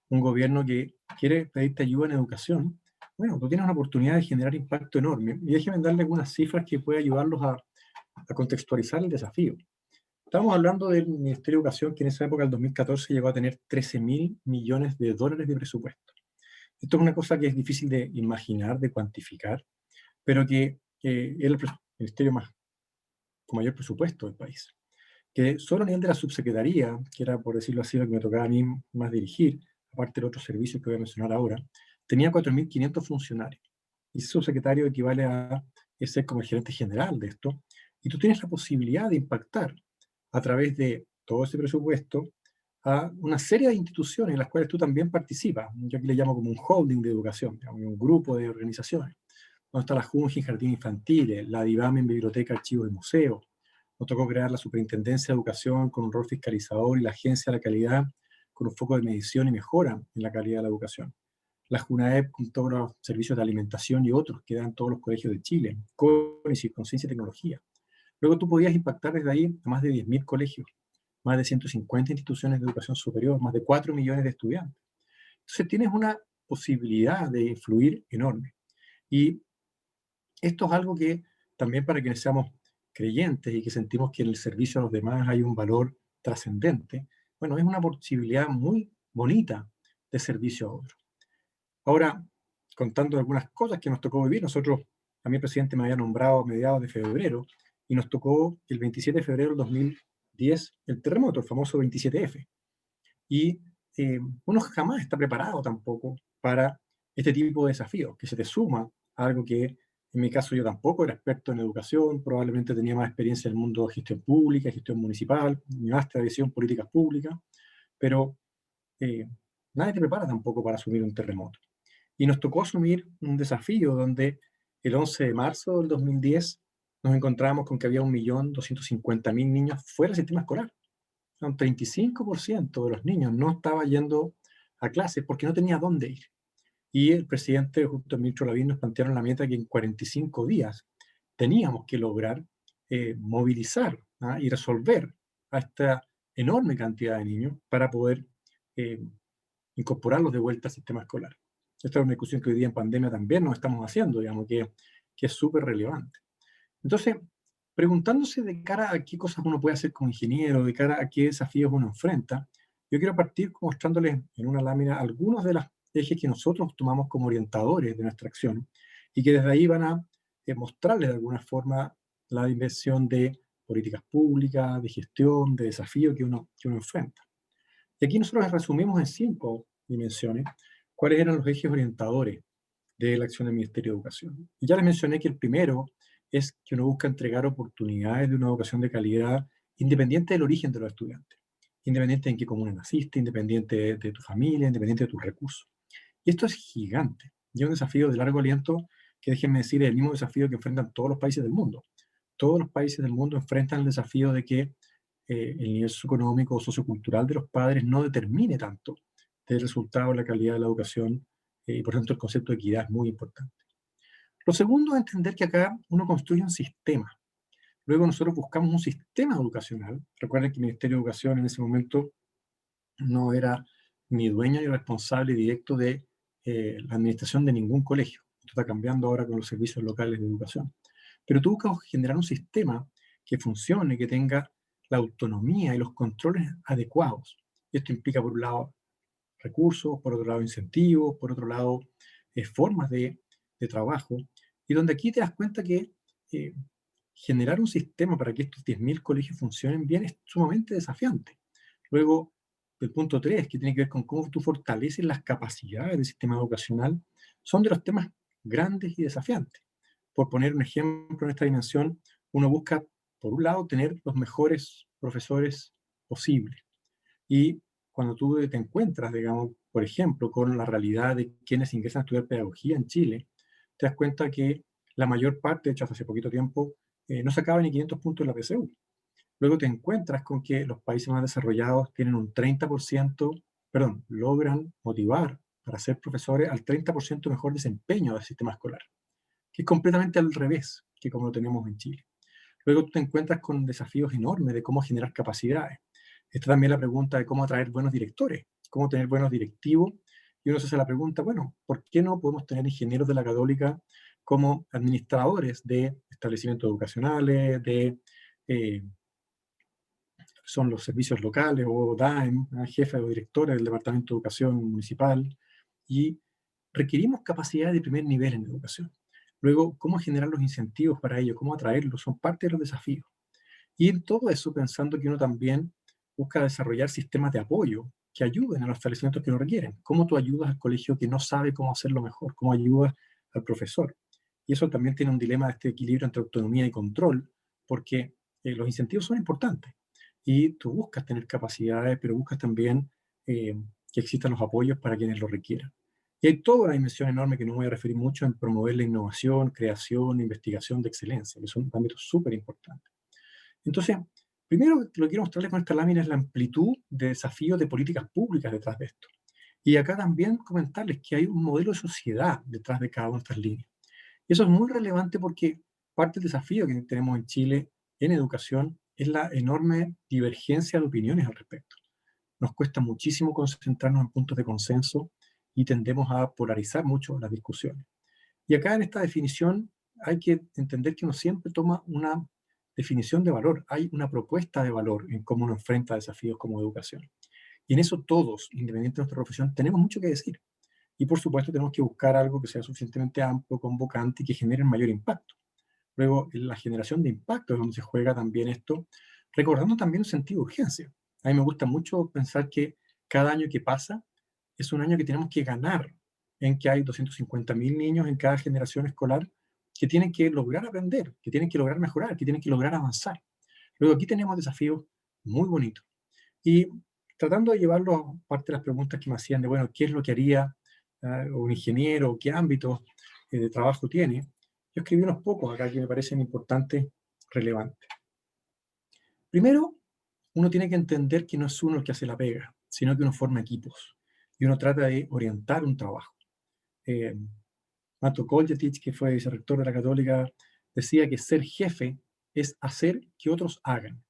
un gobierno que quiere pedirte ayuda en educación, bueno, tú tienes una oportunidad de generar impacto enorme. Y déjenme darle algunas cifras que pueden ayudarlos a contextualizar el desafío. Estamos hablando del Ministerio de Educación, que en esa época, el 2014, llegó a tener 13.000 millones de dólares de presupuesto. Esto es una cosa que es difícil de imaginar, de cuantificar, pero que era el ministerio con mayor presupuesto del país. Que solo a nivel de la subsecretaría, que era, por decirlo así, lo que me tocaba a mí más dirigir, aparte de otros servicios que voy a mencionar ahora, tenía 4.500 funcionarios. Y ese subsecretario equivale a ser como el gerente general de esto. Y tú tienes la posibilidad de impactar a través de todo ese presupuesto a una serie de instituciones en las cuales tú también participas. Yo aquí le llamo como un holding de educación, digamos, un grupo de organizaciones. Donde está la JUNGI en Jardín Infantiles, la DIVAM en Biblioteca, Archivos y Museos. Nos tocó crear la Superintendencia de Educación con un rol fiscalizador y la Agencia de la Calidad con un foco de medición y mejora en la calidad de la educación. La JUNAEP con todos los servicios de alimentación y otros que dan todos los colegios de Chile, CONICET con ciencia y tecnología. Luego tú podías impactar desde ahí a más de 10.000 colegios, más de 150 instituciones de educación superior, más de 4 millones de estudiantes. Entonces tienes una posibilidad de influir enorme. Y esto es algo que también para quienes seamos creyentes y que sentimos que en el servicio a los demás hay un valor trascendente, bueno, es una posibilidad muy bonita de servicio a otros. Ahora, contando algunas cosas que nos tocó vivir, nosotros, a mí el presidente me había nombrado a mediados de febrero y nos tocó el 27 de febrero del 2010 el terremoto, el famoso 27F. Y uno jamás está preparado tampoco para este tipo de desafíos, que se te suma a algo que en mi caso yo tampoco era experto en educación, probablemente tenía más experiencia en el mundo de gestión pública, gestión municipal, mi máster de visión políticas públicas, pero eh, nadie te prepara tampoco para asumir un terremoto. Y nos tocó asumir un desafío donde el 11 de marzo del 2010 nos encontrábamos con que había 1.250.000 niños fuera del sistema escolar. Un 35% de los niños no estaba yendo a clases porque no tenía dónde ir. Y el presidente, junto al ministro Lavín, nos plantearon la meta que en 45 días teníamos que lograr movilizar, ¿ah?, y resolver a esta enorme cantidad de niños para poder eh, incorporarlos de vuelta al sistema escolar. Esta es una discusión que hoy día en pandemia también nos estamos haciendo, digamos, que es súper relevante. Entonces, preguntándose de cara a qué cosas uno puede hacer como ingeniero, de cara a qué desafíos uno enfrenta, yo quiero partir mostrándoles en una lámina algunos de los ejes que nosotros tomamos como orientadores de nuestra acción y que desde ahí van a mostrarles de alguna forma la dimensión de políticas públicas, de gestión, de desafío que uno enfrenta. Y aquí nosotros resumimos en 5 dimensiones cuáles eran los ejes orientadores de la acción del Ministerio de Educación. Y ya les mencioné que el primero es que uno busca entregar oportunidades de una educación de calidad independiente del origen de los estudiantes, independiente de en qué comuna naciste, independiente de tu familia, independiente de tus recursos. Y esto es gigante, y es un desafío de largo aliento que, déjenme decir, es el mismo desafío que enfrentan todos los países del mundo. Todos los países del mundo enfrentan el desafío de que el nivel socioeconómico o sociocultural de los padres no determine tanto del resultado de la calidad de la educación, y por tanto el concepto de equidad es muy importante. Lo segundo es entender que acá uno construye un sistema. Luego nosotros buscamos un sistema educacional. Recuerden que el Ministerio de Educación en ese momento no era ni dueño ni responsable directo de la administración de ningún colegio. Esto está cambiando ahora con los servicios locales de educación. Pero tú buscas generar un sistema que funcione, que tenga la autonomía y los controles adecuados. Y esto implica, por un lado, recursos, por otro lado, incentivos, por otro lado, formas de trabajo, y donde aquí te das cuenta que eh, generar un sistema para que estos 10.000 colegios funcionen bien es sumamente desafiante. Luego, el punto 3, que tiene que ver con cómo tú fortaleces las capacidades del sistema educacional, son de los temas grandes y desafiantes. Por poner un ejemplo en esta dimensión, uno busca, por un lado, tener los mejores profesores posibles. Y cuando tú te encuentras, digamos, por ejemplo, con la realidad de quienes ingresan a estudiar pedagogía en Chile, te das cuenta que la mayor parte, de hecho, hasta hace poquito tiempo, no sacaba ni 500 puntos en la PSU. Luego te encuentras con que los países más desarrollados tienen un 30%, perdón, logran motivar para ser profesores al 30% mejor desempeño del sistema escolar, que es completamente al revés que como lo tenemos en Chile. Luego tú te encuentras con desafíos enormes de cómo generar capacidades. Está también la pregunta de cómo atraer buenos directores, cómo tener buenos directivos, y uno se hace la pregunta, bueno, ¿por qué no podemos tener ingenieros de la Católica como administradores de establecimientos educacionales, eh, son los servicios locales o DAEM, jefe o directores del Departamento de Educación Municipal, y requerimos capacidades de primer nivel en educación. Luego, cómo generar los incentivos para ello, cómo atraerlos, son parte de los desafíos. Y en todo eso, pensando que uno también busca desarrollar sistemas de apoyo que ayuden a los establecimientos que lo requieren. ¿Cómo tú ayudas al colegio que no sabe cómo hacerlo mejor? ¿Cómo ayudas al profesor? Y eso también tiene un dilema de este equilibrio entre autonomía y control, porque los incentivos son importantes. Y tú buscas tener capacidades, pero buscas también que existan los apoyos para quienes lo requieran. Y hay toda una dimensión enorme que no me voy a referir mucho en promover la innovación, creación, investigación de excelencia, que son ámbitos súper importantes. Entonces, primero lo que quiero mostrarles con esta lámina es la amplitud de desafíos de políticas públicas detrás de esto. Y acá también comentarles que hay un modelo de sociedad detrás de cada una de estas líneas. Y eso es muy relevante porque parte del desafío que tenemos en Chile en educación es la enorme divergencia de opiniones al respecto. Nos cuesta muchísimo concentrarnos en puntos de consenso y tendemos a polarizar mucho las discusiones. Y acá en esta definición hay que entender que uno siempre toma una definición de valor, hay una propuesta de valor en cómo uno enfrenta desafíos como educación. Y en eso todos, independientemente de nuestra profesión, tenemos mucho que decir. Y por supuesto tenemos que buscar algo que sea suficientemente amplio, convocante y que genere el mayor impacto. Luego, en la generación de impacto es donde se juega también esto, recordando también un sentido de urgencia. A mí me gusta mucho pensar que cada año que pasa es un año que tenemos que ganar, en que hay 250.000 niños en cada generación escolar que tienen que lograr aprender, que tienen que lograr mejorar, que tienen que lograr avanzar. Luego aquí tenemos desafíos muy bonitos. Y tratando de llevarlo a parte de las preguntas que me hacían de, bueno, ¿qué es lo que haría un ingeniero? ¿Qué ámbitos de trabajo tiene? Yo escribí unos pocos acá que me parecen importantes, relevantes. Primero, uno tiene que entender que no es uno el que hace la pega, sino que uno forma equipos y uno trata de orientar un trabajo. Eh, Mato Koljetich, que fue vicerrector de la Católica, decía que ser jefe es hacer que otros hagan.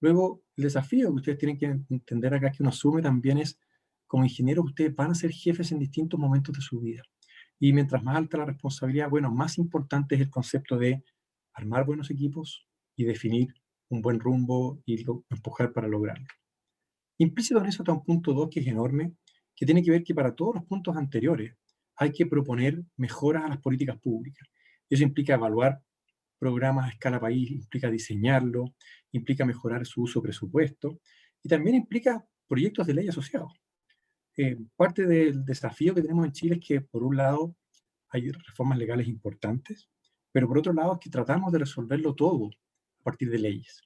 Luego, el desafío que ustedes tienen que entender acá que uno asume también es, como ingeniero, ustedes van a ser jefes en distintos momentos de su vida. Y mientras más alta la responsabilidad, bueno, más importante es el concepto de armar buenos equipos y definir un buen rumbo y empujar para lograrlo. Implícito en eso está un punto 2 que es enorme, que tiene que ver que para todos los puntos anteriores hay que proponer mejoras a las políticas públicas. Eso implica evaluar programas a escala país, implica diseñarlo, implica mejorar su uso presupuesto y también implica proyectos de ley asociados. Parte del desafío que tenemos en Chile es que, por un lado, hay reformas legales importantes, pero por otro lado es que tratamos de resolverlo todo a partir de leyes.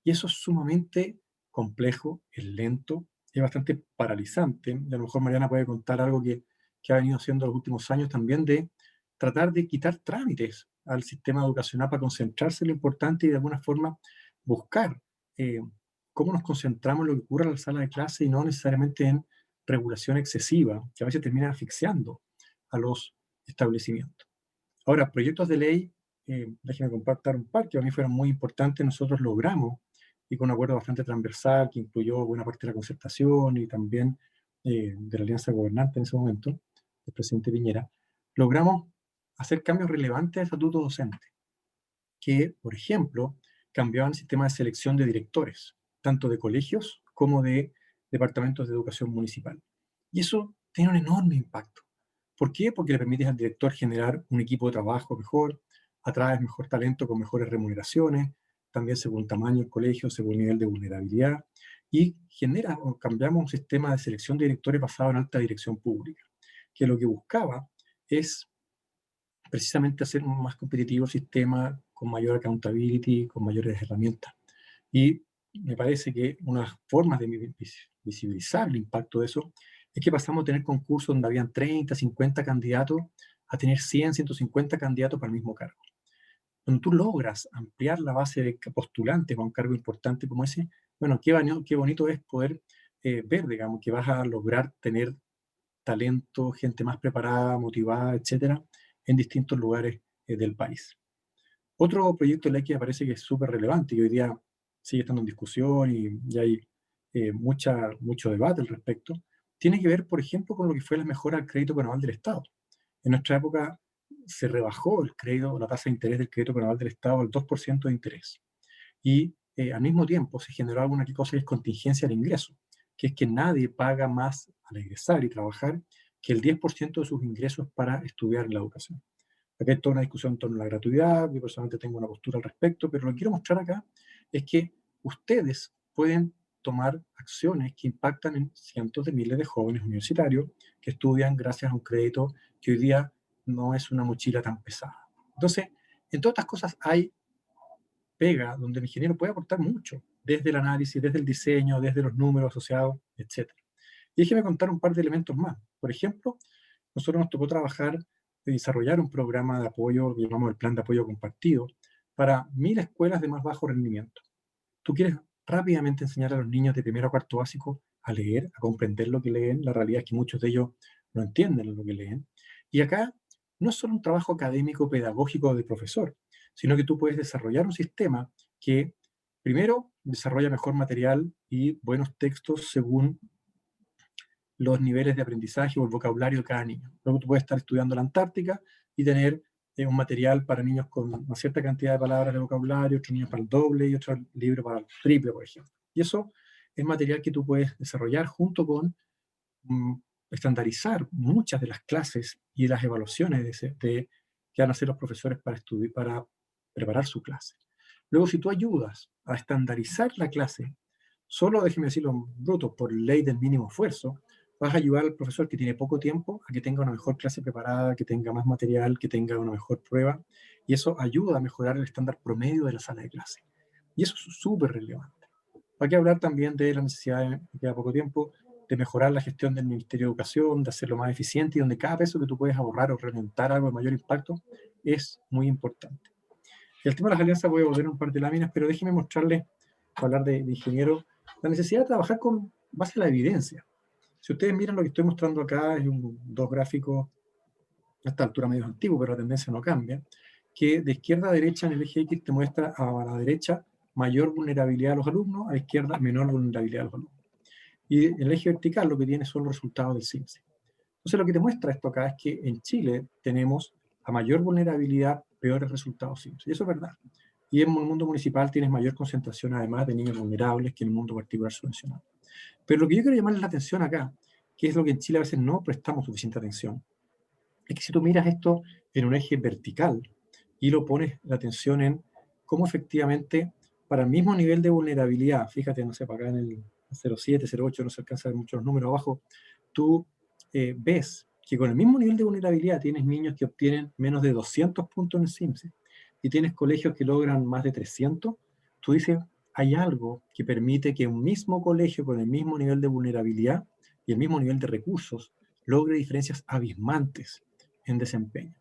Y eso es sumamente complejo, es lento, es bastante paralizante. A lo mejor Mariana puede contar algo que ha venido haciendo los últimos años también de tratar de quitar trámites al sistema educacional para concentrarse en lo importante y de alguna forma buscar eh, cómo nos concentramos en lo que ocurre en la sala de clase y no necesariamente en regulación excesiva, que a veces termina asfixiando a los establecimientos. Ahora, proyectos de ley, déjenme compartir un par que para mí fueron muy importantes. Nosotros logramos, y con un acuerdo bastante transversal que incluyó buena parte de la concertación y también de la alianza gobernante en ese momento, del presidente Piñera, logramos hacer cambios relevantes al estatuto docente, que, por ejemplo, cambiaban el sistema de selección de directores, tanto de colegios como de departamentos de educación municipal. Y eso tiene un enorme impacto. ¿Por qué? Porque le permite al director generar un equipo de trabajo mejor, atrae mejor talento con mejores remuneraciones, también según tamaño del colegio, según nivel de vulnerabilidad, y genera o cambiamos un sistema de selección de directores basado en alta dirección pública, que lo que buscaba es precisamente hacer un más competitivo el sistema con mayor accountability, con mayores herramientas. Y me parece que una forma de visibilizar el impacto de eso es que pasamos a tener concursos donde habían 30, 50 candidatos a tener 100, 150 candidatos para el mismo cargo. Cuando tú logras ampliar la base de postulantes para un cargo importante como ese, bueno, qué bonito es poder ver, digamos, que vas a lograr tener talento, gente más preparada, motivada, etcétera, en distintos lugares del país. Otro proyecto de ley que me parece que es súper relevante y hoy día sigue estando en discusión y hay mucho debate al respecto, tiene que ver, por ejemplo, con lo que fue la mejora del crédito conaval del Estado. En nuestra época se rebajó el crédito, la tasa de interés del crédito conaval del Estado al 2% de interés. Y al mismo tiempo se generó alguna cosa que es contingencia al ingreso, que es que nadie paga más al egresar y trabajar que el 10% de sus ingresos para estudiar en la educación. Acá hay toda una discusión en torno a la gratuidad, yo personalmente tengo una postura al respecto, pero lo que quiero mostrar acá es que ustedes pueden tomar acciones que impactan en cientos de miles de jóvenes universitarios que estudian gracias a un crédito que hoy día no es una mochila tan pesada. Entonces, en todas estas cosas hay pega donde el ingeniero puede aportar mucho, desde el análisis, desde el diseño, desde los números asociados, etc. Y déjeme contar un par de elementos más. Por ejemplo, nosotros nos tocó trabajar y desarrollar un programa de apoyo, que llamamos el Plan de Apoyo Compartido, para 1000 escuelas de más bajo rendimiento. Tú quieres rápidamente enseñar a los niños de primero a cuarto básico a leer, a comprender lo que leen. La realidad es que muchos de ellos no entienden lo que leen. Y acá no es solo un trabajo académico, pedagógico de profesor, sino que tú puedes desarrollar un sistema que, primero, desarrolla mejor material y buenos textos según los niveles de aprendizaje o el vocabulario de cada niño. Luego tú puedes estar estudiando la Antártica y tener un material para niños con una cierta cantidad de palabras de vocabulario, otros niños para el doble y otro libro para el triple, por ejemplo. Y eso es material que tú puedes desarrollar junto con estandarizar muchas de las clases y las evaluaciones que van a hacer los profesores para estudiar, para preparar su clase. Luego, si tú ayudas a estandarizar la clase, solo, déjeme decirlo bruto, por ley del mínimo esfuerzo, vas a ayudar al profesor que tiene poco tiempo a que tenga una mejor clase preparada, que tenga más material, que tenga una mejor prueba, y eso ayuda a mejorar el estándar promedio de la sala de clase. Y eso es súper relevante. Hay que hablar también de la necesidad, de queda poco tiempo, de mejorar la gestión del Ministerio de Educación, de hacerlo más eficiente y donde cada peso que tú puedes ahorrar o reorientar algo de mayor impacto es muy importante. Y el tema de las alianzas voy a volver a un par de láminas, pero déjeme mostrarles, para hablar de ingeniero, la necesidad de trabajar con base a la evidencia. Si ustedes miran lo que estoy mostrando acá, es dos gráficos a esta altura medio antiguo, pero la tendencia no cambia, que de izquierda a derecha en el eje X te muestra a la derecha mayor vulnerabilidad de los alumnos, a la izquierda menor vulnerabilidad de los alumnos. Y en el eje vertical lo que tiene son los resultados del CIMSE. Entonces lo que te muestra esto acá es que en Chile tenemos a mayor vulnerabilidad peores resultados CIMSE. Y eso es verdad. Y en el mundo municipal tienes mayor concentración además de niños vulnerables que en el mundo particular subvencionado. Pero lo que yo quiero llamarles la atención acá, que es lo que en Chile a veces no prestamos suficiente atención, es que si tú miras esto en un eje vertical y lo pones la atención en cómo efectivamente para el mismo nivel de vulnerabilidad, fíjate, no sé, para acá en el 07, 08 no se alcanza a ver muchos números abajo, tú ves que con el mismo nivel de vulnerabilidad tienes niños que obtienen menos de 200 puntos en el CIMSE y tienes colegios que logran más de 300, tú dices, hay algo que permite que un mismo colegio con el mismo nivel de vulnerabilidad y el mismo nivel de recursos logre diferencias abismantes en desempeño.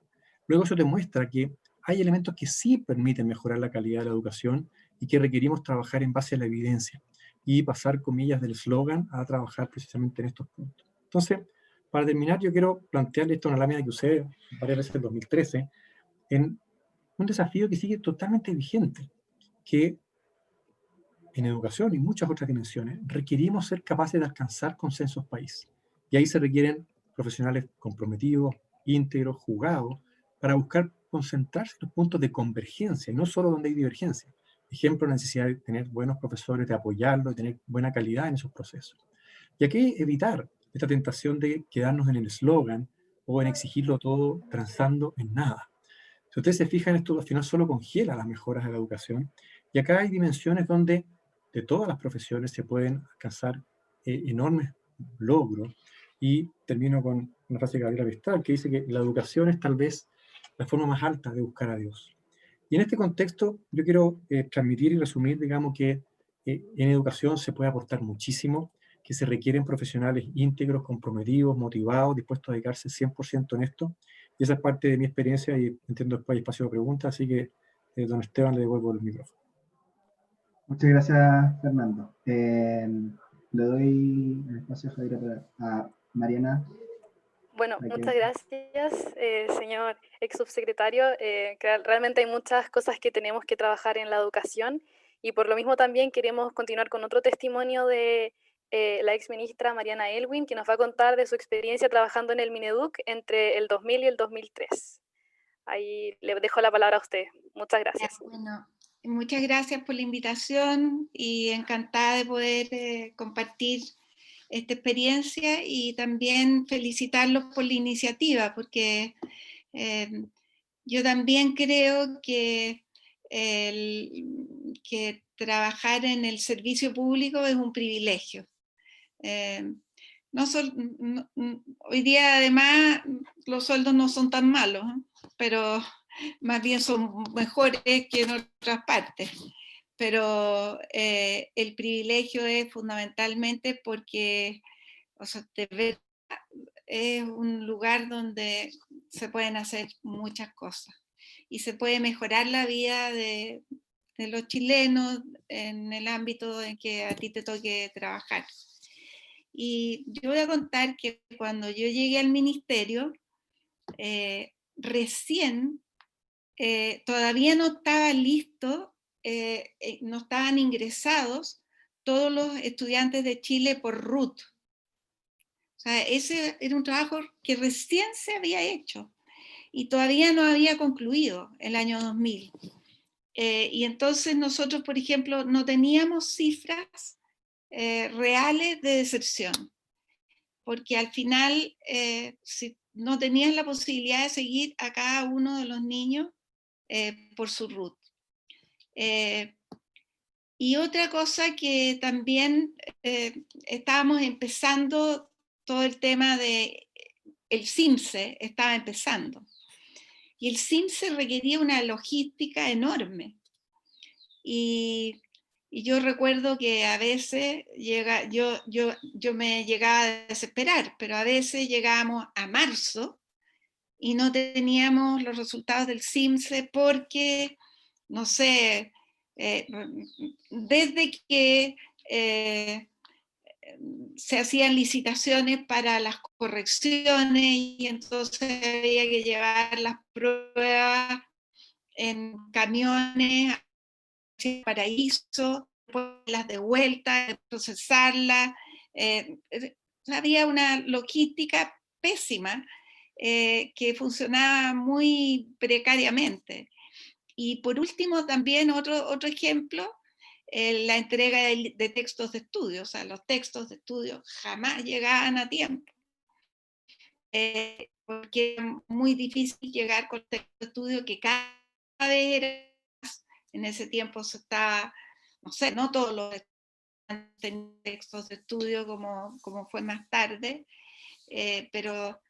Luego eso te muestra que hay elementos que sí permiten mejorar la calidad de la educación y que requerimos trabajar en base a la evidencia y pasar, comillas, del eslogan a trabajar precisamente en estos puntos. Entonces, para terminar, yo quiero plantearle esto una lámina que usé varias veces en 2013, en un desafío que sigue totalmente vigente, que en educación y muchas otras dimensiones requerimos ser capaces de alcanzar consensos país. Y ahí se requieren profesionales comprometidos, íntegros, jugados, para buscar concentrarse en los puntos de convergencia, y no solo donde hay divergencia. Ejemplo, la necesidad de tener buenos profesores, de apoyarlos, de tener buena calidad en esos procesos. Y aquí evitar esta tentación de quedarnos en el eslogan o en exigirlo todo transando en nada. Si ustedes se fijan, esto al final solo congela las mejoras de la educación. Y acá hay dimensiones donde de todas las profesiones se pueden alcanzar enormes logros. Y termino con una frase de Gabriela Mistral que dice que la educación es tal vez la forma más alta de buscar a Dios. Y en este contexto yo quiero transmitir y resumir, digamos, que en educación se puede aportar muchísimo, que se requieren profesionales íntegros, comprometidos, motivados, dispuestos a dedicarse 100% en esto. Y esa es parte de mi experiencia y entiendo después hay espacio de preguntas, así que don Esteban le devuelvo el micrófono. Muchas gracias, Fernando. Le doy el espacio a Javier, a Mariana. Bueno, muchas gracias, señor ex subsecretario. Realmente hay muchas cosas que tenemos que trabajar en la educación y por lo mismo también queremos continuar con otro testimonio de la exministra Mariana Elwin, que nos va a contar de su experiencia trabajando en el Mineduc entre el 2000 y el 2003. Ahí le dejo la palabra a usted. Muchas gracias. Bueno, muchas gracias por la invitación y encantada de poder compartir esta experiencia y también felicitarlos por la iniciativa, porque yo también creo que trabajar en el servicio público es un privilegio. Hoy día además los sueldos no son tan malos, pero más bien son mejores que en otras partes. Pero el privilegio es fundamentalmente porque, o sea, de verdad, es un lugar donde se pueden hacer muchas cosas y se puede mejorar la vida de los chilenos en el ámbito en que a ti te toque trabajar. Y yo voy a contar que cuando yo llegué al ministerio, recién todavía no estaba listo, no estaban ingresados todos los estudiantes de Chile por RUT. O sea, ese era un trabajo que recién se había hecho y todavía no había concluido el año 2000. Y entonces nosotros, por ejemplo, no teníamos cifras reales de deserción, porque al final, si no tenías la posibilidad de seguir a cada uno de los niños por su RUT. Y otra cosa que también estábamos empezando, todo el tema de el CIMSE estaba empezando. Y el CIMSE requería una logística enorme. Y yo recuerdo que a veces yo me llegaba a desesperar, pero a veces llegábamos a marzo y no teníamos los resultados del CIMSE porque, no sé, desde que se hacían licitaciones para las correcciones y entonces había que llevar las pruebas en camiones a Paraíso, después las de vuelta, procesarlas. Había una logística pésima que funcionaba muy precariamente. Y por último, también otro ejemplo, la entrega de textos de estudio. O sea, los textos de estudio jamás llegaban a tiempo. Porque era muy difícil llegar con textos de estudio que cada vez era más. En ese tiempo se estaba, no sé, no todos los textos de estudio como fue más tarde, pero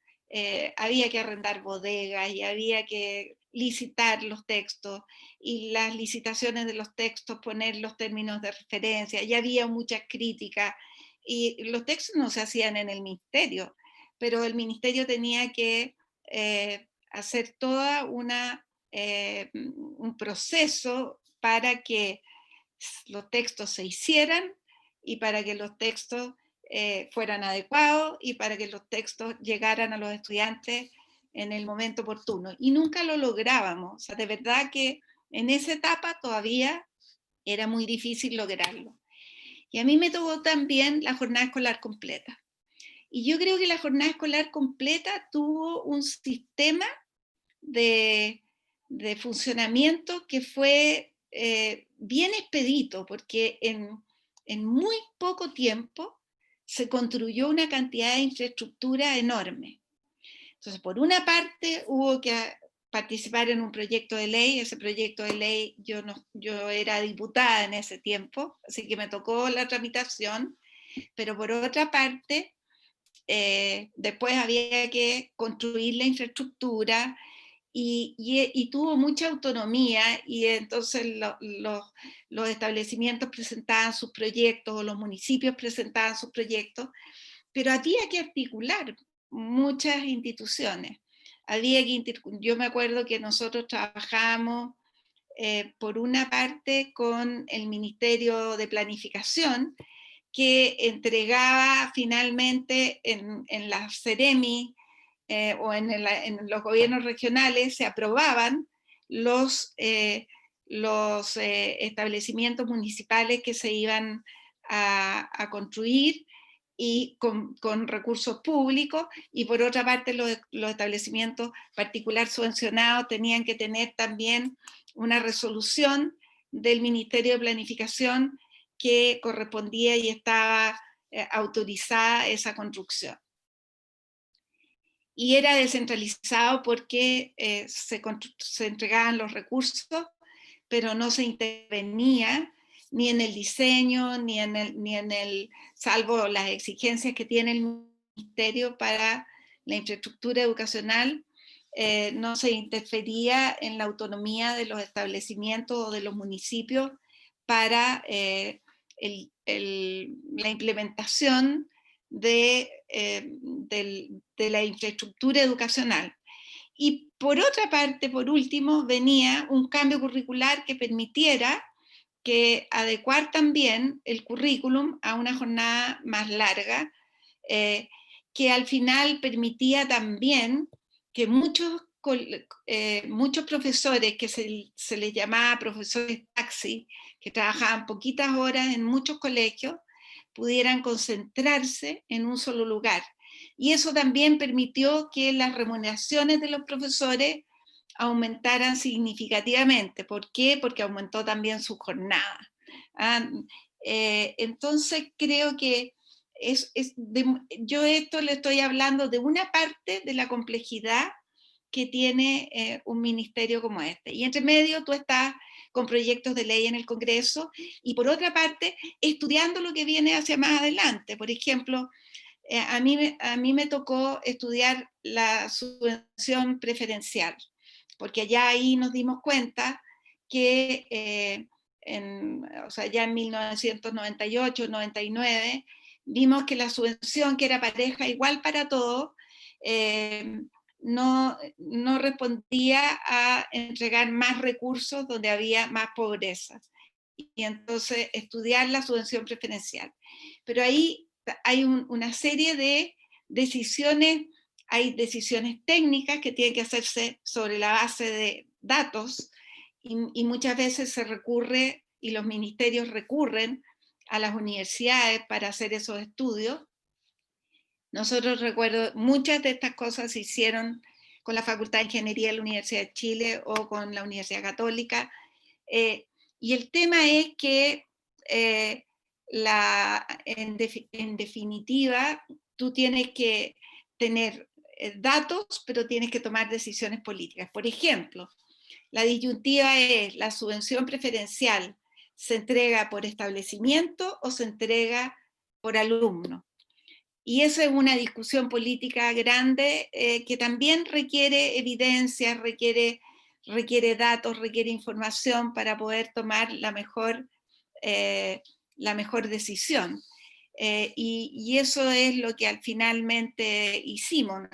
había que arrendar bodegas y había que licitar los textos y las licitaciones de los textos poner los términos de referencia y había muchas críticas y los textos no se hacían en el ministerio, pero el ministerio tenía que hacer toda un proceso para que los textos se hicieran y para que los textos fueran adecuados y para que los textos llegaran a los estudiantes en el momento oportuno. Y nunca lo lográbamos. O sea, de verdad que en esa etapa todavía era muy difícil lograrlo. Y a mí me tocó también la jornada escolar completa. Y yo creo que la jornada escolar completa tuvo un sistema de funcionamiento que fue bien expedito, porque en muy poco tiempo se construyó una cantidad de infraestructura enorme. Entonces, por una parte, hubo que participar en un proyecto de ley. Ese proyecto de ley, yo era diputada en ese tiempo, así que me tocó la tramitación, pero por otra parte, después había que construir la infraestructura y tuvo mucha autonomía y entonces los establecimientos presentaban sus proyectos o los municipios presentaban sus proyectos, pero había que articular muchas instituciones. Yo me acuerdo que nosotros trabajábamos por una parte con el Ministerio de Planificación, que entregaba finalmente en la Ceremi o en los gobiernos regionales, se aprobaban los establecimientos municipales que se iban a construir y con recursos públicos, y por otra parte los establecimientos particular subvencionados tenían que tener también una resolución del Ministerio de Planificación que correspondía y estaba autorizada esa construcción. Y era descentralizado porque se entregaban los recursos, pero no se intervenía ni en el diseño, ni en el, salvo las exigencias que tiene el Ministerio para la infraestructura educacional, no se interfería en la autonomía de los establecimientos o de los municipios para la implementación de la infraestructura educacional. Y por otra parte, por último, venía un cambio curricular que permitiera que adecuar también el currículum a una jornada más larga, que al final permitía también que muchos profesores, que se les llamaba profesores taxi, que trabajaban poquitas horas en muchos colegios, pudieran concentrarse en un solo lugar. Y eso también permitió que las remuneraciones de los profesores aumentaran significativamente. ¿Por qué? Porque aumentó también su jornada. Entonces creo que yo esto le estoy hablando de una parte de la complejidad que tiene un ministerio como este. Y entre medio tú estás con proyectos de ley en el Congreso y por otra parte estudiando lo que viene hacia más adelante. Por ejemplo, a mí me tocó estudiar la subvención preferencial, porque ya ahí nos dimos cuenta que ya en 1998, 99, vimos que la subvención, que era pareja igual para todos, no respondía a entregar más recursos donde había más pobreza. Y entonces estudiar la subvención preferencial. Pero ahí hay una serie de decisiones, hay decisiones técnicas que tienen que hacerse sobre la base de datos y muchas veces se recurre y los ministerios recurren a las universidades para hacer esos estudios. Nosotros recuerdo, muchas de estas cosas se hicieron con la Facultad de Ingeniería de la Universidad de Chile o con la Universidad Católica. Y el tema es que en definitiva tú tienes que tener datos, pero tienes que tomar decisiones políticas. Por ejemplo, la disyuntiva es: ¿la subvención preferencial se entrega por establecimiento o se entrega por alumno? Y esa es una discusión política grande que también requiere evidencia, requiere datos, requiere información para poder tomar la mejor decisión. Y eso es lo que finalmente hicimos.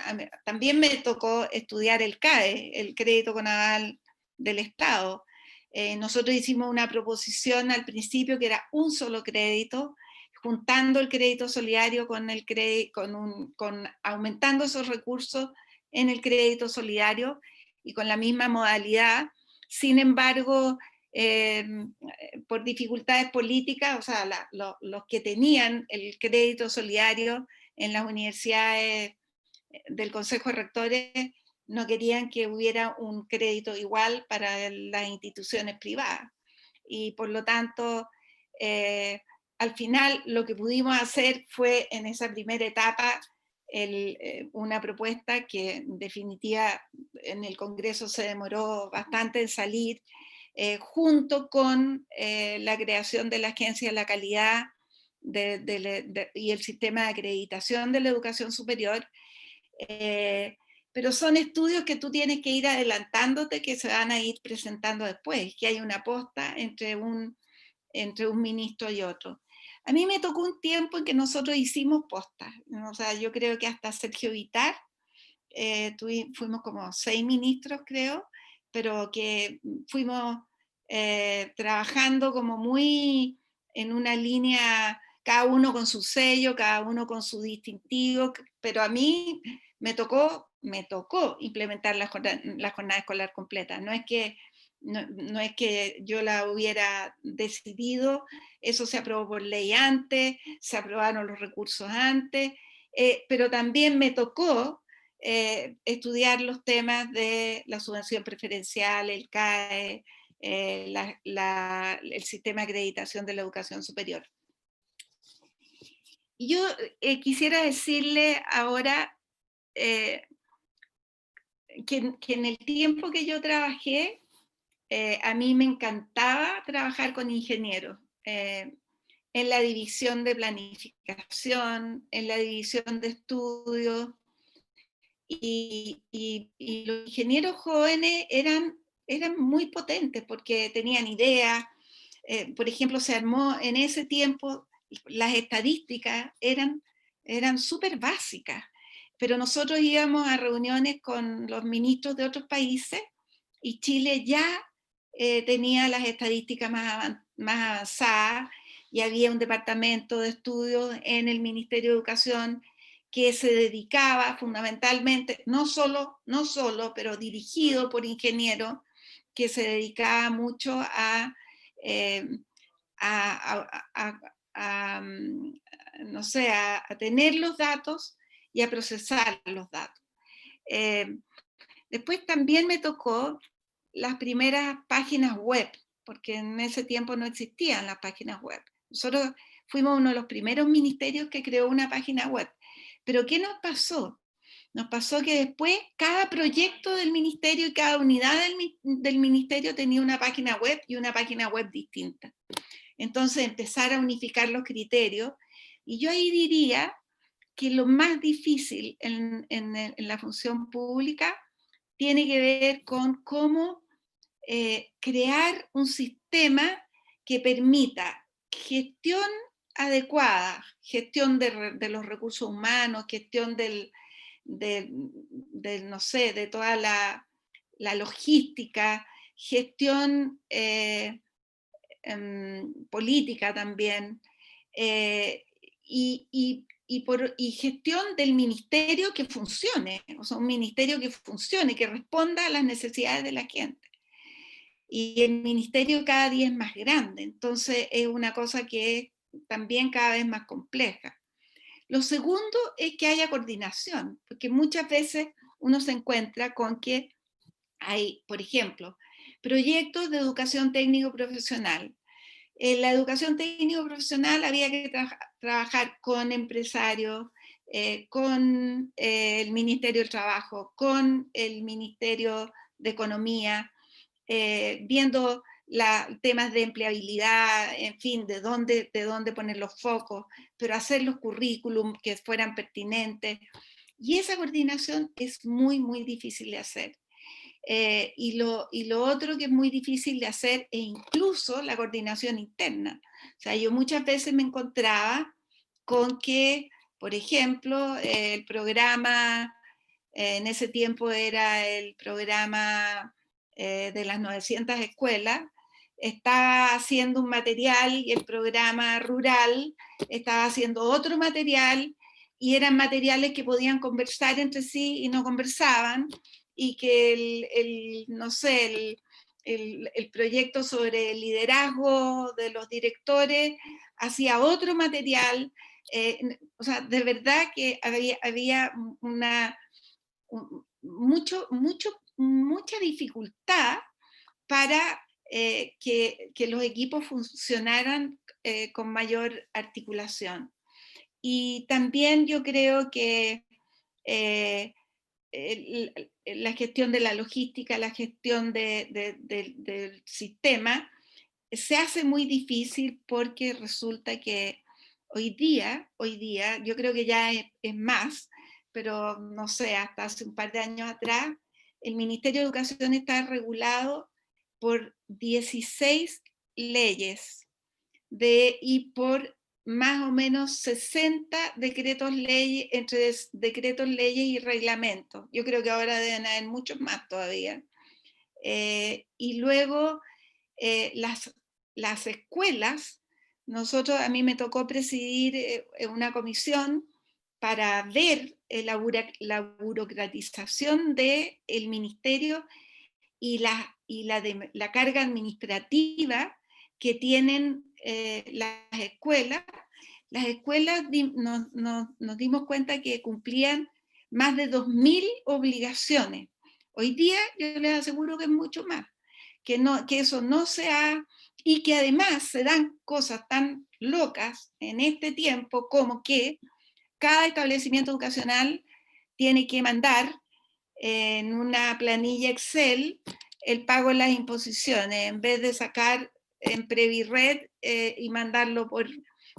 También me tocó estudiar el CAE, el Crédito con Aval del Estado. Nosotros hicimos una proposición al principio que era un solo crédito, juntando el crédito solidario con aumentando esos recursos en el crédito solidario y con la misma modalidad. Sin embargo, por dificultades políticas, o sea, los que tenían el crédito solidario en las universidades del Consejo de Rectores no querían que hubiera un crédito igual para las instituciones privadas. Y por lo tanto, al final lo que pudimos hacer fue en esa primera etapa una propuesta que en definitiva en el Congreso se demoró bastante en salir, junto con la creación de la Agencia de la Calidad y el sistema de acreditación de la educación superior. Pero son estudios que tú tienes que ir adelantándote, que se van a ir presentando después, que hay una posta entre un ministro y otro. A mí me tocó un tiempo en que nosotros hicimos postas, o sea, yo creo que hasta Sergio Vittar, fuimos como 6 ministros, creo, pero que fuimos trabajando como muy en una línea, cada uno con su sello, cada uno con su distintivo, pero a mí me tocó implementar la jornada escolar completa. No es que no es que yo la hubiera decidido, eso se aprobó por ley antes, se aprobaron los recursos antes, pero también me tocó estudiar los temas de la subvención preferencial, el CAE, el sistema de acreditación de la educación superior. Y yo quisiera decirle ahora que en el tiempo que yo trabajé, a mí me encantaba trabajar con ingenieros, en la división de planificación, en la división de estudios, y los ingenieros jóvenes eran muy potentes porque tenían ideas. Por ejemplo, se armó en ese tiempo, las estadísticas eran súper básicas, pero nosotros íbamos a reuniones con los ministros de otros países y Chile ya tenía las estadísticas más avanzadas, y había un departamento de estudios en el Ministerio de Educación que se dedicaba fundamentalmente, no solo, pero dirigido por ingenieros, que se dedicaba mucho a no sé, a tener los datos y a procesar los datos. Después también me tocó las primeras páginas web, porque en ese tiempo no existían las páginas web. Nosotros fuimos uno de los primeros ministerios que creó una página web. Pero ¿qué nos pasó? Nos pasó que después cada proyecto del ministerio y cada unidad del ministerio tenía una página web y una página web distinta. Entonces empezar a unificar los criterios, y yo ahí diría que lo más difícil en la función pública tiene que ver con cómo crear un sistema que permita gestión adecuada, gestión de los recursos humanos, gestión no sé, de toda la logística, gestión política también, y gestión del ministerio que funcione, o sea, un ministerio que funcione, que responda a las necesidades de la gente. Y el ministerio cada día es más grande, entonces es una cosa que es también cada vez más compleja. Lo segundo es que haya coordinación, porque muchas veces uno se encuentra con que hay, por ejemplo, proyectos de educación técnico-profesional. En la educación técnico-profesional había que trabajar con empresarios, con el Ministerio del Trabajo, con el Ministerio de Economía, viendo temas de empleabilidad, en fin, de dónde poner los focos, pero hacer los currículum que fueran pertinentes. Y esa coordinación es muy, muy difícil de hacer. Y lo otro que es muy difícil de hacer es incluso la coordinación interna. O sea, yo muchas veces me encontraba con que, por ejemplo, el programa, en ese tiempo era el programa de las 900 escuelas, estaba haciendo un material y el programa rural estaba haciendo otro material, y eran materiales que podían conversar entre sí y no conversaban, y que no sé, el proyecto sobre el liderazgo de los directores hacía otro material. O sea, de verdad que había mucha dificultad para que los equipos funcionaran con mayor articulación. Y también yo creo que la gestión de la logística, la gestión del sistema, se hace muy difícil porque resulta que hoy día, yo creo que ya es más, pero no sé, hasta hace un par de años atrás, el Ministerio de Educación está regulado por 16 leyes y por más o menos 60 decretos leyes, entre decretos leyes y reglamentos. Yo creo que ahora deben haber muchos más todavía. Y luego las escuelas, a mí me tocó presidir una comisión para ver la burocratización del ministerio, y la carga administrativa que tienen las escuelas nos dimos cuenta que cumplían más de 2.000 obligaciones. Hoy día yo les aseguro que es mucho más, que eso no se ha, y que además se dan cosas tan locas en este tiempo como que cada establecimiento educacional tiene que mandar en una planilla Excel el pago de las imposiciones, en vez de sacar en Previred y mandarlo por...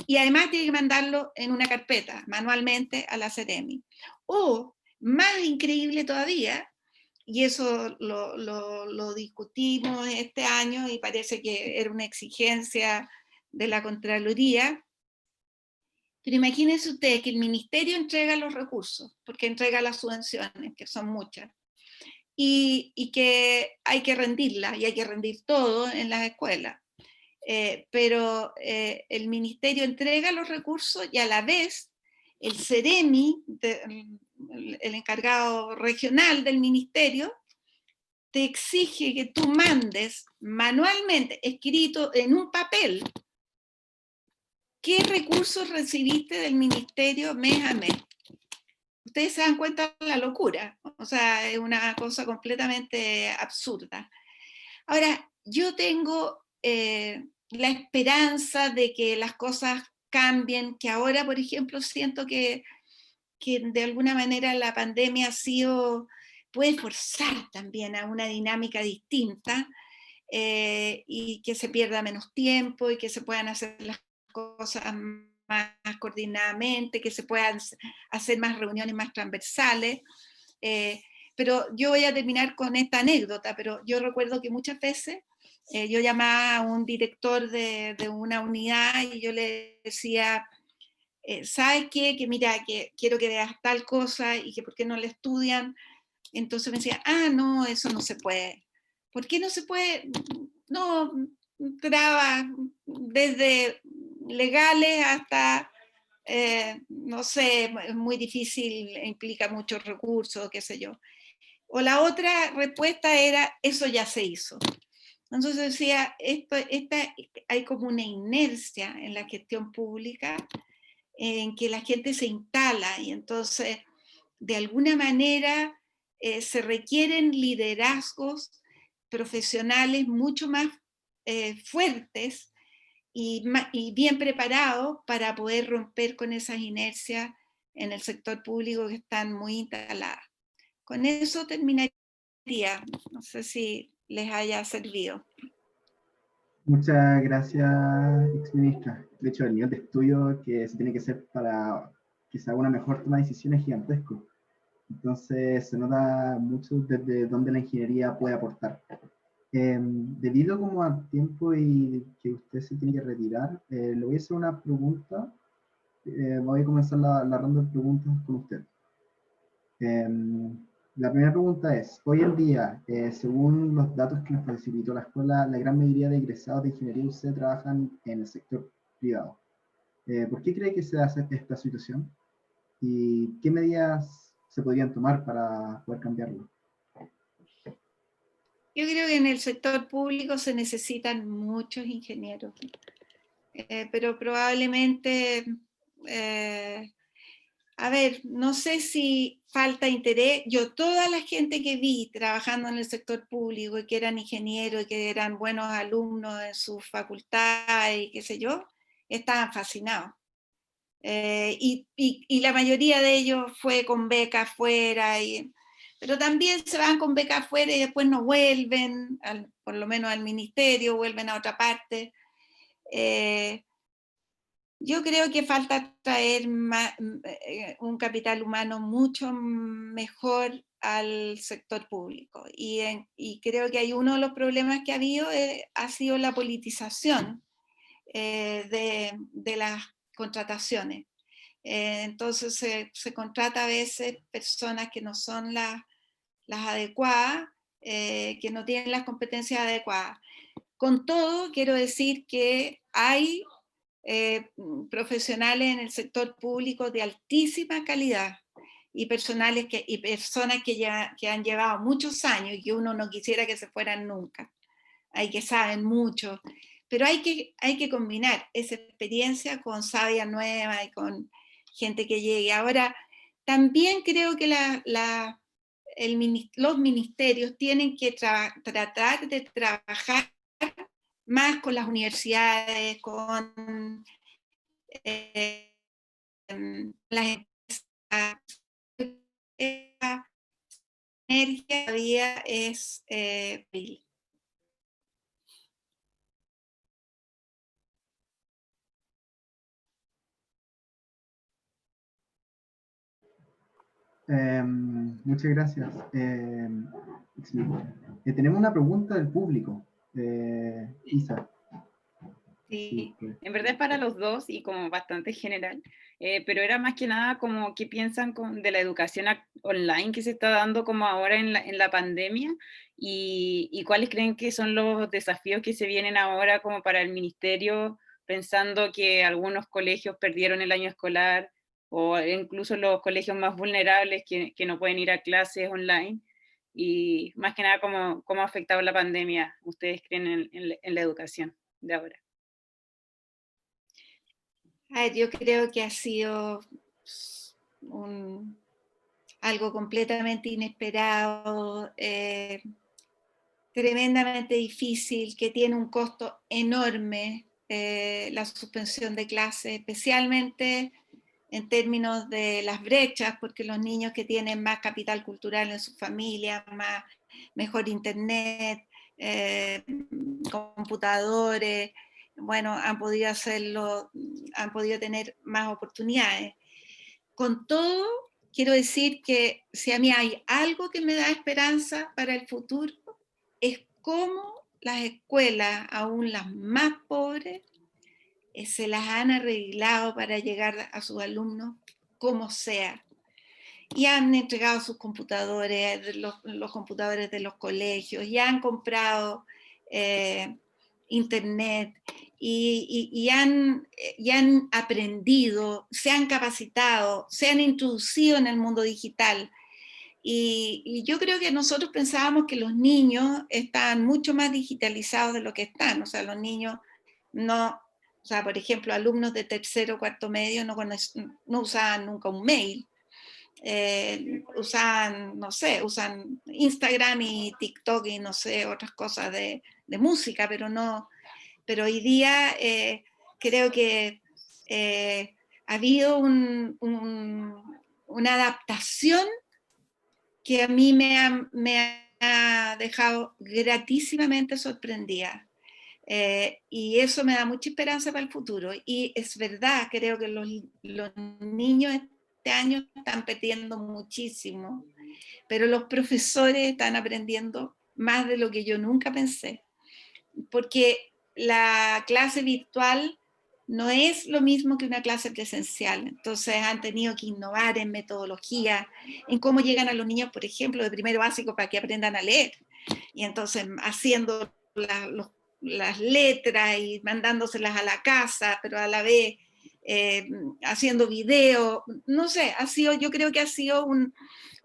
Y además tiene que mandarlo en una carpeta, manualmente, a la Ceremi. O, más increíble todavía, y eso lo discutimos este año y parece que era una exigencia de la Contraloría, pero imagínense ustedes que el ministerio entrega los recursos, porque entrega las subvenciones, que son muchas, y que hay que rendirlas, y hay que rendir todo en las escuelas. Pero el ministerio entrega los recursos y a la vez el Ceremi, el encargado regional del ministerio, te exige que tú mandes manualmente, escrito en un papel, qué recursos recibiste del ministerio mes a mes. Ustedes se dan cuenta de la locura, o sea, es una cosa completamente absurda. Ahora, yo tengo la esperanza de que las cosas cambien, que ahora, por ejemplo, siento que de alguna manera la pandemia puede forzar también a una dinámica distinta y que se pierda menos tiempo y que se puedan hacer las cosas más coordinadamente, que se puedan hacer más reuniones más transversales. Pero yo voy a terminar con esta anécdota, pero yo recuerdo que muchas veces yo llamaba a un director de una unidad y yo le decía, ¿sabes qué? Que mira, que quiero que veas tal cosa y que por qué no la estudian. Entonces me decía, no, eso no se puede. ¿Por qué no se puede? No, trabas desde legales hasta, no sé, es muy difícil, implica muchos recursos, qué sé yo. O la otra respuesta era, eso ya se hizo. Entonces decía, hay como una inercia en la gestión pública en que la gente se instala y entonces de alguna manera se requieren liderazgos profesionales mucho más fuertes y bien preparados para poder romper con esas inercias en el sector público que están muy instaladas. Con eso terminaría. No sé si les haya servido. Muchas gracias, exministra. De hecho, el nivel de estudio que se tiene que hacer para que se haga una mejor toma de decisiones es gigantesco. Entonces, se nota mucho desde dónde la ingeniería puede aportar. Debido como al tiempo y que usted se tiene que retirar, le voy a hacer una pregunta. Voy a comenzar la ronda de preguntas con usted. La primera pregunta es, hoy en día, según los datos que nos facilitó la escuela, la gran mayoría de egresados de ingeniería UC trabajan en el sector privado. ¿Por qué cree que se hace esta situación? ¿Y qué medidas se podrían tomar para poder cambiarlo? Yo creo que en el sector público se necesitan muchos ingenieros, pero probablemente, a ver, no sé si falta interés. Yo, toda la gente que vi trabajando en el sector público y que eran ingenieros y que eran buenos alumnos en su facultad y qué sé yo, estaban fascinados. Y la mayoría de ellos fue con beca afuera, pero también se van con beca afuera y después no vuelven, por lo menos al ministerio, vuelven a otra parte. Yo creo que falta traer un capital humano mucho mejor al sector público. Y creo que hay uno de los problemas que ha habido ha sido la politización de las contrataciones. Entonces se contrata a veces personas que no son las adecuadas, que no tienen las competencias adecuadas. Con todo, quiero decir que hay profesionales en el sector público de altísima calidad y personas que han llevado muchos años y que uno no quisiera que se fueran nunca. Hay que saben mucho, pero hay que combinar esa experiencia con savia nueva y con gente que llegue. Ahora, también creo que los ministerios tienen que tratar de trabajar más con las universidades, con las empresas. Esa energía todavía es muchas gracias. Tenemos una pregunta del público. Isa. Sí. En verdad es para los dos y como bastante general, pero era más que nada como qué piensan de la educación online que se está dando como ahora en la pandemia y cuáles creen que son los desafíos que se vienen ahora como para el ministerio, pensando que algunos colegios perdieron el año escolar o incluso los colegios más vulnerables que no pueden ir a clases online, y más que nada cómo ha afectado la pandemia, ustedes creen en la educación de ahora. Yo creo que ha sido algo completamente inesperado, tremendamente difícil, que tiene un costo enorme, la suspensión de clases, especialmente en términos de las brechas, porque los niños que tienen más capital cultural en su familia, mejor internet, computadores, bueno, han podido hacerlo, han podido tener más oportunidades. Con todo, quiero decir que si a mí hay algo que me da esperanza para el futuro, es cómo las escuelas, aún las más pobres, se las han arreglado para llegar a sus alumnos como sea. Y han entregado sus computadores, los computadores de los colegios, y han comprado internet, y han aprendido, se han capacitado, se han introducido en el mundo digital. Y yo creo que nosotros pensábamos que los niños estaban mucho más digitalizados de lo que están. O sea, los niños no, o sea, por ejemplo, alumnos de tercero o cuarto medio no usaban nunca un mail. Usan, no sé, usan Instagram y TikTok y no sé, otras cosas de música, pero hoy día creo que ha habido una adaptación que a mí me ha dejado gratísimamente sorprendida. Y eso me da mucha esperanza para el futuro. Y es verdad, creo que los niños este año están perdiendo muchísimo, pero los profesores están aprendiendo más de lo que yo nunca pensé, porque la clase virtual no es lo mismo que una clase presencial. Entonces han tenido que innovar en metodología, en cómo llegan a los niños, por ejemplo, de primero básico para que aprendan a leer. Y entonces haciendo las letras y mandándoselas a la casa, pero a la vez haciendo video, no sé, yo creo que ha sido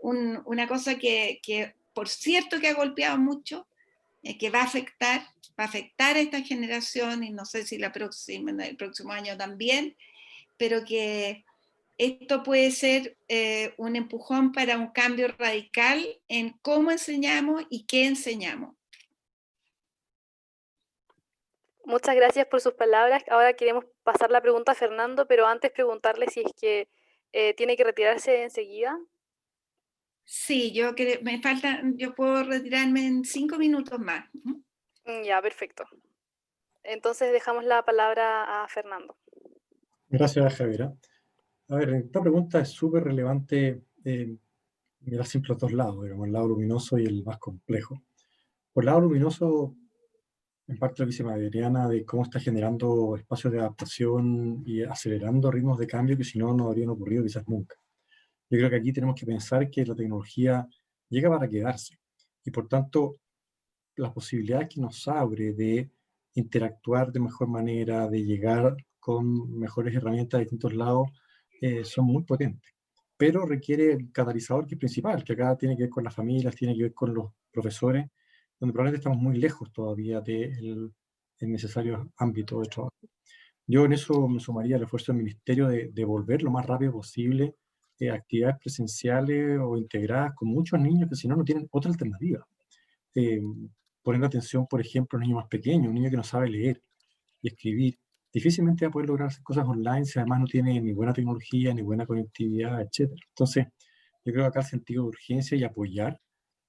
una cosa que, por cierto, que ha golpeado mucho, que va a afectar a esta generación, y no sé si el próximo año también, pero que esto puede ser un empujón para un cambio radical en cómo enseñamos y qué enseñamos. Muchas gracias por sus palabras. Ahora queremos pasar la pregunta a Fernando, pero antes preguntarle si es que tiene que retirarse enseguida. Sí, yo puedo retirarme en 5 minutos más. Ya, perfecto. Entonces dejamos la palabra a Fernando. Gracias, Javiera. A ver, esta pregunta es súper relevante, mira, siempre los dos lados, digamos, el lado luminoso y el más complejo. Por el lado luminoso, en parte lo que dice Mariana, de cómo está generando espacios de adaptación y acelerando ritmos de cambio que si no, no habrían ocurrido quizás nunca. Yo creo que aquí tenemos que pensar que la tecnología llega para quedarse y por tanto las posibilidades que nos abre de interactuar de mejor manera, de llegar con mejores herramientas de distintos lados, son muy potentes. pero requiere el catalizador que es principal, que acá tiene que ver con las familias, tiene que ver con los profesores, donde probablemente estamos muy lejos todavía del necesario ámbito de trabajo. Yo en eso me sumaría al esfuerzo del Ministerio de volver lo más rápido posible actividades presenciales o integradas con muchos niños que si no, no tienen otra alternativa. Eh, Poniendo atención, por ejemplo, a un niño más pequeño, un niño que no sabe leer y escribir, difícilmente va a poder lograr hacer cosas online si además no tiene ni buena tecnología, ni buena conectividad, etc. Entonces, yo creo que acá el sentido de urgencia y apoyar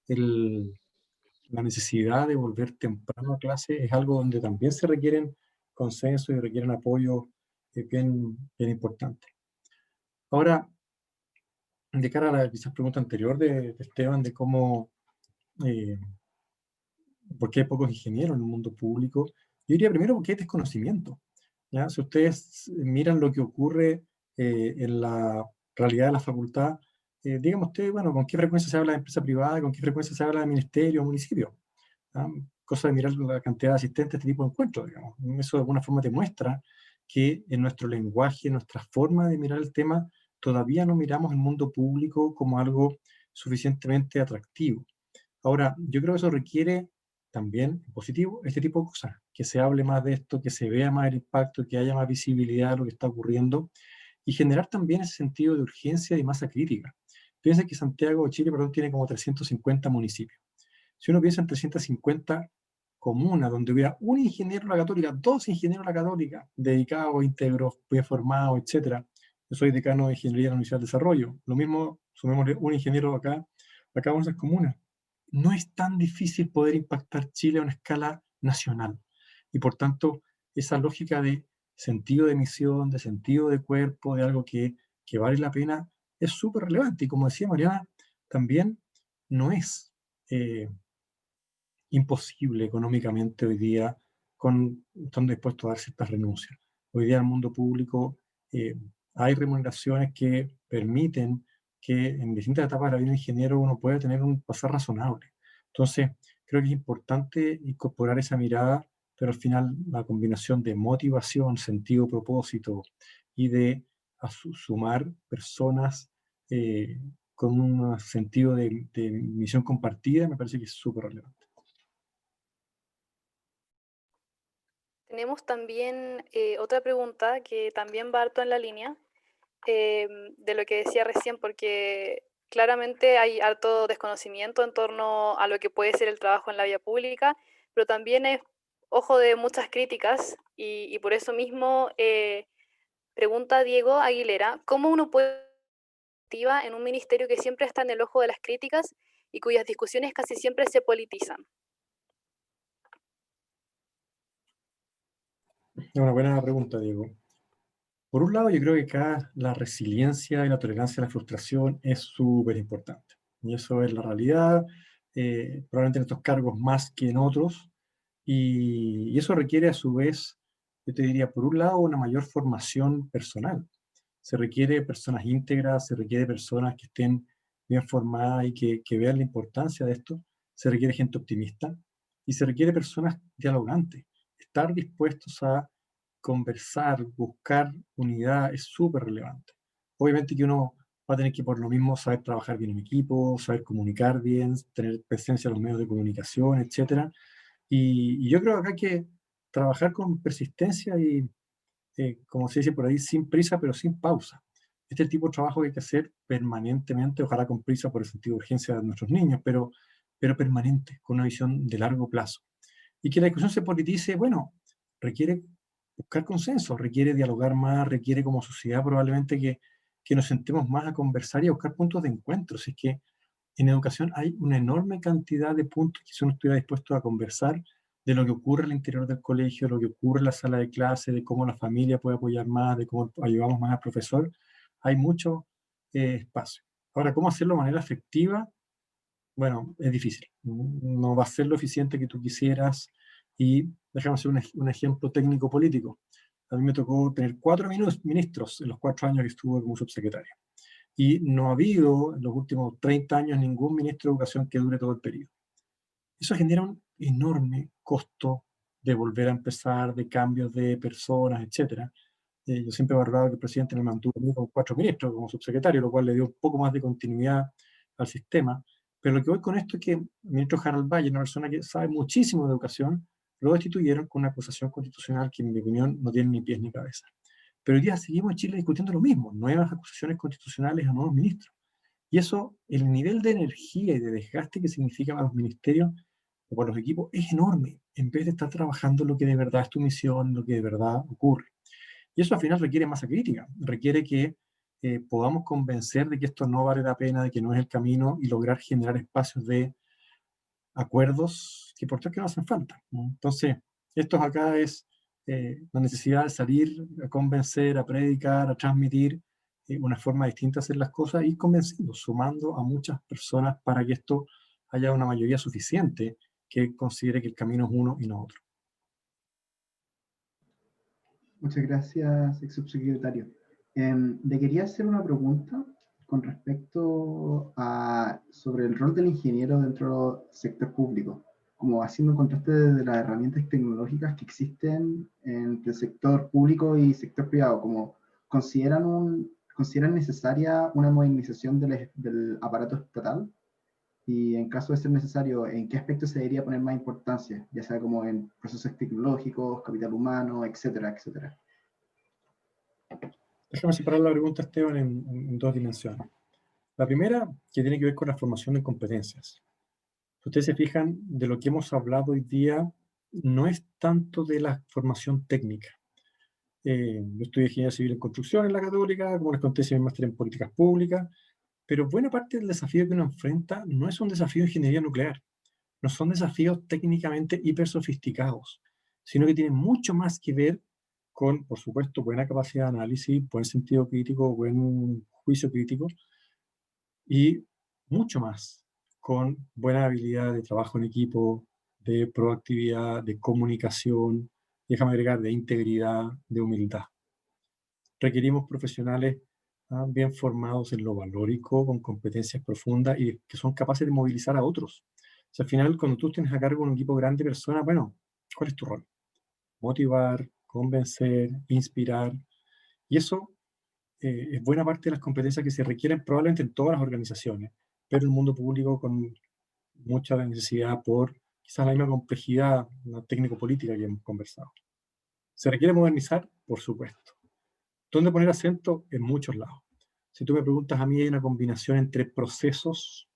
la necesidad de volver temprano a clase es algo donde también se requieren consenso y requieren apoyo bien importante. Ahora, de cara a la quizás pregunta anterior de Esteban, de cómo, eh, por qué hay pocos ingenieros en el mundo público, yo diría primero porque hay desconocimiento. ¿Ya? Si ustedes miran lo que ocurre en la realidad de la facultad, díganme ustedes, bueno, con qué frecuencia se habla de empresa privada, con qué frecuencia se habla de ministerio o municipio. ¿Ah? Cosa de mirar la cantidad de asistentes a este tipo de encuentros, digamos. Eso de alguna forma te muestra que en nuestro lenguaje, en nuestra forma de mirar el tema, todavía no miramos el mundo público como algo suficientemente atractivo. Ahora, yo creo que eso requiere también, en positivo, este tipo de cosas, que se hable más de esto, que se vea más el impacto, que haya más visibilidad de lo que está ocurriendo, y generar también ese sentido de urgencia y masa crítica. Piensen que Santiago de Chile, perdón, tiene como 350 municipios. Si uno piensa en 350 comunas donde hubiera un ingeniero de la Católica, dos ingenieros de la Católica, dedicados, íntegros, bien formados, etc. Yo soy decano de Ingeniería de la Universidad de Desarrollo. Lo mismo, sumémosle un ingeniero acá a cada una de esas comunas. No es tan difícil poder impactar Chile a una escala nacional. Y por tanto, esa lógica de sentido de misión, de sentido de cuerpo, de algo que vale la pena, es súper relevante. Y como decía Mariana, también no es imposible económicamente hoy día estando dispuestos a dar ciertas renuncias. Hoy día en el mundo público hay remuneraciones que permiten que en distintas etapas de la vida de ingeniero uno pueda tener un pasar razonable. Entonces, creo que es importante incorporar esa mirada, pero al final la combinación de motivación, sentido, propósito y de sumar personas con un sentido de misión compartida me parece que es súper relevante. Tenemos también otra pregunta que también va harto en la línea de lo que decía recién, porque claramente hay harto desconocimiento en torno a lo que puede ser el trabajo en la vía pública, pero también es ojo de muchas críticas y por eso mismo pregunta Diego Aguilera, ¿cómo uno puede activa en un ministerio que siempre está en el ojo de las críticas y cuyas discusiones casi siempre se politizan? Es una buena pregunta, Diego. Por un lado, yo creo que acá la resiliencia y la tolerancia a la frustración es súper importante. Y eso es la realidad, probablemente en estos cargos más que en otros. Y eso requiere a su vez, yo te diría, por un lado, una mayor formación personal. Se requiere personas íntegras, se requiere personas que estén bien formadas y que vean la importancia de esto. Se requiere gente optimista y se requiere personas dialogantes. Estar dispuestos a conversar, buscar unidad es súper relevante. Obviamente que uno va a tener que por lo mismo saber trabajar bien en equipo, saber comunicar bien, tener presencia en los medios de comunicación, etc. Y yo creo que acá hay que trabajar con persistencia y, como se dice por ahí, sin prisa pero sin pausa. Este es el tipo de trabajo que hay que hacer permanentemente, ojalá con prisa por el sentido de urgencia de nuestros niños, pero permanente, con una visión de largo plazo. Y que la discusión se politice, bueno, requiere buscar consenso, requiere dialogar más, requiere como sociedad probablemente que nos sentemos más a conversar y a buscar puntos de encuentro. Si es que en educación hay una enorme cantidad de puntos que si uno estuviera dispuesto a conversar de lo que ocurre al interior del colegio, lo que ocurre en la sala de clase, de cómo la familia puede apoyar más, de cómo ayudamos más al profesor, hay mucho espacio. Ahora, ¿cómo hacerlo de manera efectiva? Bueno, es difícil. No va a ser lo eficiente que tú quisieras. Y déjame hacer un ejemplo técnico político. A mí me tocó tener 4 ministros en los 4 años que estuve como subsecretario. Y no ha habido en los últimos 30 años ningún ministro de educación que dure todo el periodo. Eso genera un enorme costo de volver a empezar, de cambios de personas, etc. Yo siempre he valorado que el presidente me mantuvo a mí con 4 ministros como subsecretario, lo cual le dio un poco más de continuidad al sistema. Pero lo que voy con esto es que el ministro Harold Valle, una persona que sabe muchísimo de educación, lo destituyeron con una acusación constitucional que, en mi opinión, no tiene ni pies ni cabeza. Pero hoy día seguimos en Chile discutiendo lo mismo, nuevas acusaciones constitucionales a nuevos ministros. Y eso, el nivel de energía y de desgaste que significa para los ministerios o para los equipos es enorme, en vez de estar trabajando lo que de verdad es tu misión, lo que de verdad ocurre. Y eso al final requiere masa crítica, requiere que podamos convencer de que esto no vale la pena, de que no es el camino y lograr generar espacios de acuerdos que por que no hacen falta, ¿no? Entonces, esto acá es la necesidad de salir a convencer, a predicar, a transmitir una forma distinta de hacer las cosas y convenciendo, sumando a muchas personas para que esto haya una mayoría suficiente que considere que el camino es uno y no otro. Muchas gracias, ex subsecretario. Le quería hacer una pregunta con respecto a sobre el rol del ingeniero dentro del sector público, como haciendo un contraste de las herramientas tecnológicas que existen entre el sector público y sector privado, como consideran necesaria una modernización del aparato estatal, y en caso de ser necesario, ¿en qué aspectos se debería poner más importancia? Ya sea como en procesos tecnológicos, capital humano, etcétera, etcétera. Déjame separar la pregunta, Esteban, en 2 dimensiones. La primera, que tiene que ver con la formación de competencias. Si ustedes se fijan, de lo que hemos hablado hoy día, no es tanto de la formación técnica. Yo estudié Ingeniería Civil en Construcción en la Católica, como les conté, hice mi máster en Políticas Públicas, pero buena parte del desafío que uno enfrenta no es un desafío de ingeniería nuclear, no son desafíos técnicamente hiper sofisticados, sino que tienen mucho más que ver con, por supuesto, buena capacidad de análisis, buen sentido crítico, buen juicio crítico, y mucho más con buena habilidad de trabajo en equipo, de proactividad, de comunicación, déjame agregar, de integridad, de humildad. Requerimos profesionales bien formados en lo valórico, con competencias profundas y que son capaces de movilizar a otros. O sea, al final, cuando tú tienes a cargo un equipo grande de personas, bueno, ¿cuál es tu rol? Motivar, convencer, inspirar. Y eso es buena parte de las competencias que se requieren probablemente en todas las organizaciones, pero en el mundo público con mucha necesidad por quizás la misma complejidad técnico-política que hemos conversado. ¿Se requiere modernizar? Por supuesto. ¿Dónde poner acento? En muchos lados. Si tú me preguntas a mí, hay una combinación entre procesos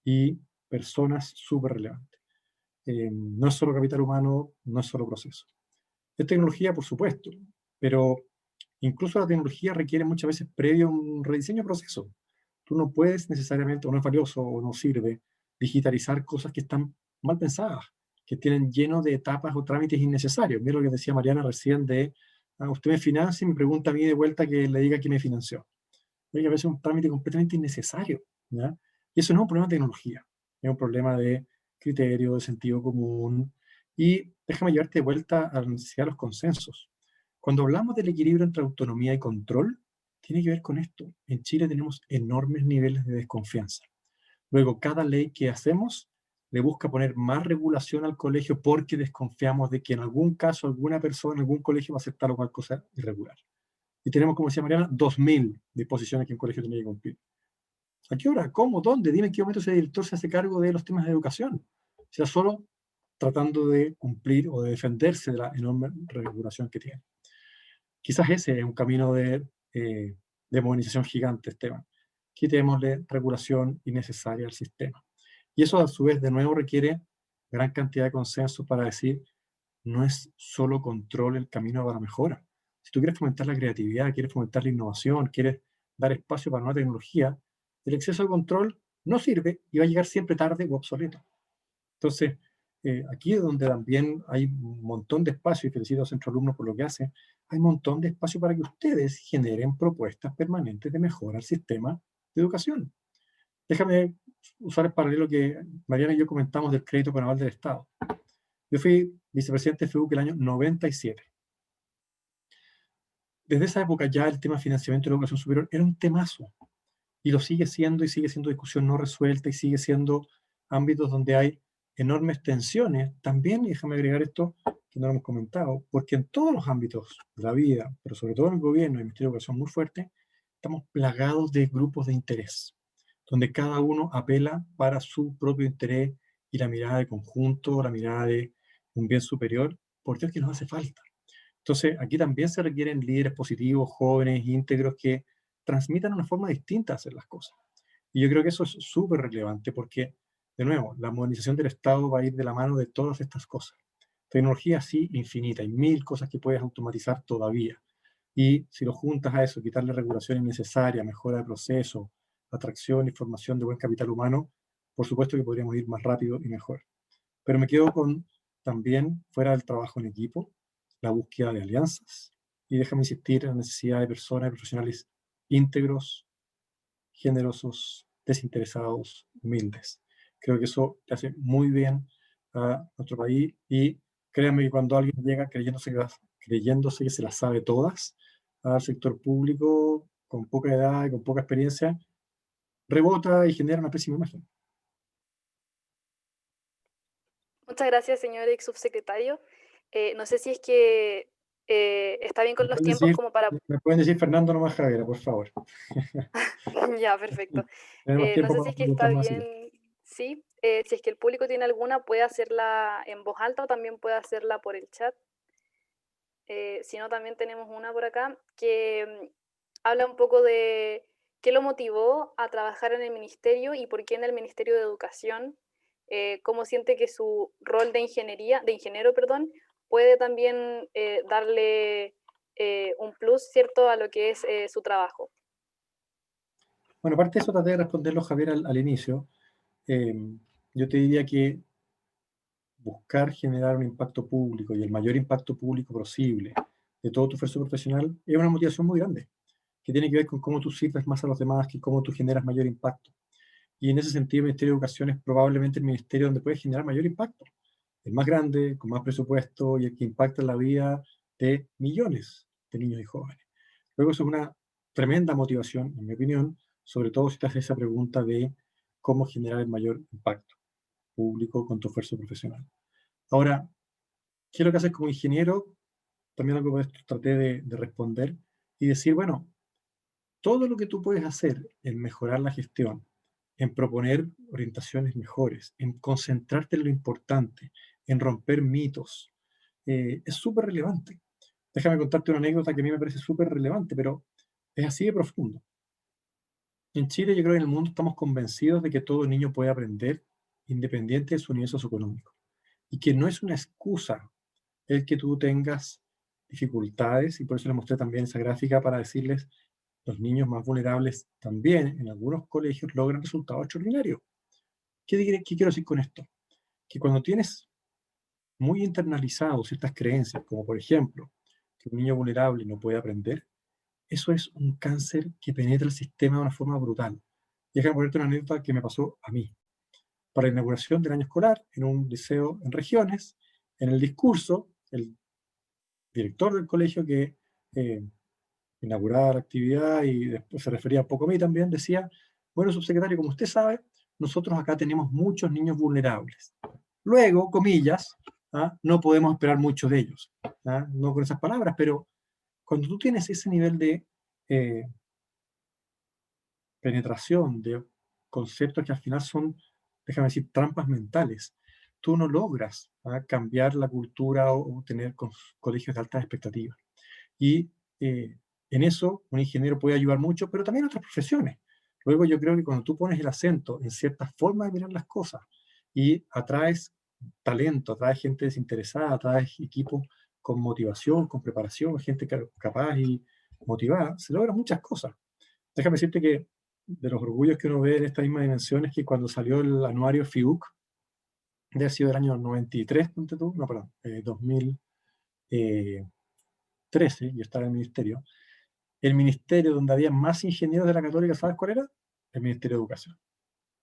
y personas súper relevante. No es solo capital humano, no es solo proceso. Es tecnología, por supuesto, pero incluso la tecnología requiere muchas veces previo un rediseño de proceso. Tú no puedes necesariamente, o no es valioso, o no sirve, digitalizar cosas que están mal pensadas, que tienen lleno de etapas o trámites innecesarios. Mira lo que decía Mariana recién de, usted me financia y me pregunta a mí de vuelta que le diga quién me financió. Oye, a veces es un trámite completamente innecesario, ¿ya? Y eso no es un problema de tecnología, es un problema de criterio, de sentido común. Y déjame llevarte de vuelta a la necesidad de los consensos. Cuando hablamos del equilibrio entre autonomía y control, tiene que ver con esto. En Chile tenemos enormes niveles de desconfianza. Luego, cada ley que hacemos le busca poner más regulación al colegio porque desconfiamos de que en algún caso alguna persona en algún colegio va a hacer tal o cual cosa irregular. Y tenemos, como decía Mariana, 2.000 disposiciones que un colegio tiene que cumplir. ¿A qué hora? ¿Cómo? ¿Dónde? Dime en qué momento ese director se hace cargo de los temas de educación. O sea, solo tratando de cumplir o de defenderse de la enorme regulación que tiene. Quizás ese es un camino de modernización gigante, Esteban. Quitémosle regulación innecesaria al sistema. Y eso, a su vez, de nuevo requiere gran cantidad de consenso para decir, no es solo control el camino para la mejora. Si tú quieres fomentar la creatividad, quieres fomentar la innovación, quieres dar espacio para nueva tecnología, el exceso de control no sirve y va a llegar siempre tarde o obsoleto. Entonces, aquí es donde también hay un montón de espacio, y felicito a Centro Alumnos por lo que hace, hay un montón de espacio para que ustedes generen propuestas permanentes de mejora al sistema de educación. Déjame usar el paralelo que Mariana y yo comentamos del crédito con aval del Estado. Yo fui vicepresidente de FEUC el año 97. Desde esa época ya el tema de financiamiento de la educación superior era un temazo. Y lo sigue siendo, y sigue siendo discusión no resuelta, y sigue siendo ámbitos donde hay enormes tensiones. También, y déjame agregar esto, que no lo hemos comentado, porque en todos los ámbitos de la vida, pero sobre todo en el gobierno y el Ministerio de Educación muy fuerte, estamos plagados de grupos de interés, donde cada uno apela para su propio interés y la mirada de conjunto, la mirada de un bien superior, porque es que nos hace falta. Entonces, aquí también se requieren líderes positivos, jóvenes, íntegros, que transmitan una forma distinta de hacer las cosas. Y yo creo que eso es súper relevante porque, de nuevo, la modernización del Estado va a ir de la mano de todas estas cosas. Tecnología sí, infinita, hay 1000 cosas que puedes automatizar todavía. Y si lo juntas a eso, quitarle regulación innecesaria, mejora de proceso, atracción y formación de buen capital humano, por supuesto que podríamos ir más rápido y mejor. Pero me quedo con también, fuera del trabajo en equipo, la búsqueda de alianzas. Y déjame insistir en la necesidad de personas y profesionales íntegros, generosos, desinteresados, humildes. Creo que eso le hace muy bien a nuestro país y créanme que cuando alguien llega creyéndose que se las sabe todas al sector público, con poca edad y con poca experiencia, rebota y genera una pésima imagen. Muchas gracias, señor ex subsecretario. No sé si es que está bien con los tiempos como para... Me pueden decir Fernando nomás, Javiera, por favor. Ya, perfecto. Tenemos No tiempo sé para si es que está preguntarnos así. bien, sí. Si es que el público tiene alguna, puede hacerla en voz alta o también puede hacerla por el chat. Si no, también tenemos una por acá que habla un poco de qué lo motivó a trabajar en el ministerio y por qué en el Ministerio de Educación, cómo siente que su rol de ingeniero, perdón, puede también darle un plus, ¿cierto?, a lo que es su trabajo. Bueno, aparte de eso, traté de responderlo, Javier, al inicio. Yo te diría que buscar generar un impacto público y el mayor impacto público posible de todo tu esfuerzo profesional es una motivación muy grande, que tiene que ver con cómo tú sirves más a los demás, que cómo tú generas mayor impacto. Y en ese sentido, el Ministerio de Educación es probablemente el ministerio donde puedes generar mayor impacto. El más grande, con más presupuesto y el que impacta en la vida de millones de niños y jóvenes. Luego, eso es una tremenda motivación, en mi opinión, sobre todo si te haces esa pregunta de cómo generar el mayor impacto público con tu esfuerzo profesional. Ahora, ¿qué es lo que haces como ingeniero? También algo que traté de responder y decir, bueno, todo lo que tú puedes hacer en mejorar la gestión, en proponer orientaciones mejores, en concentrarte en lo importante, en romper mitos, es súper relevante. Déjame contarte una anécdota que a mí me parece súper relevante, pero es así de profundo. En Chile, yo creo que en el mundo estamos convencidos de que todo niño puede aprender independiente de su nivel socioeconómico y que no es una excusa el que tú tengas dificultades, y por eso les mostré también esa gráfica para decirles, los niños más vulnerables también en algunos colegios logran resultados extraordinarios. ¿Qué quiero decir con esto? Que cuando tienes muy internalizados ciertas creencias, como por ejemplo, que un niño vulnerable no puede aprender, eso es un cáncer que penetra el sistema de una forma brutal. Y déjame ponerte una anécdota que me pasó a mí. Para la inauguración del año escolar, en un liceo en regiones, en el discurso, el director del colegio que inauguraba la actividad y después se refería un poco a mí también, decía, bueno, subsecretario, como usted sabe, nosotros acá tenemos muchos niños vulnerables. Luego, comillas, no podemos esperar mucho de ellos. No con esas palabras, pero cuando tú tienes ese nivel de penetración de conceptos que al final son, déjame decir, trampas mentales, tú no logras cambiar la cultura o tener colegios de altas expectativas. Y en eso un ingeniero puede ayudar mucho, pero también otras profesiones. Luego yo creo que cuando tú pones el acento en ciertas formas de mirar las cosas y atraes talento, atraes gente desinteresada, atraes equipos con motivación, con preparación, gente capaz y motivada, se logran muchas cosas. Déjame decirte que de los orgullos que uno ve en esta misma dimensión es que cuando salió el anuario FIUC, de ha sido del año 93, ponte tú, no, perdón, 2013, yo estaba en el ministerio donde había más ingenieros de la Católica, ¿sabes cuál era? El Ministerio de Educación.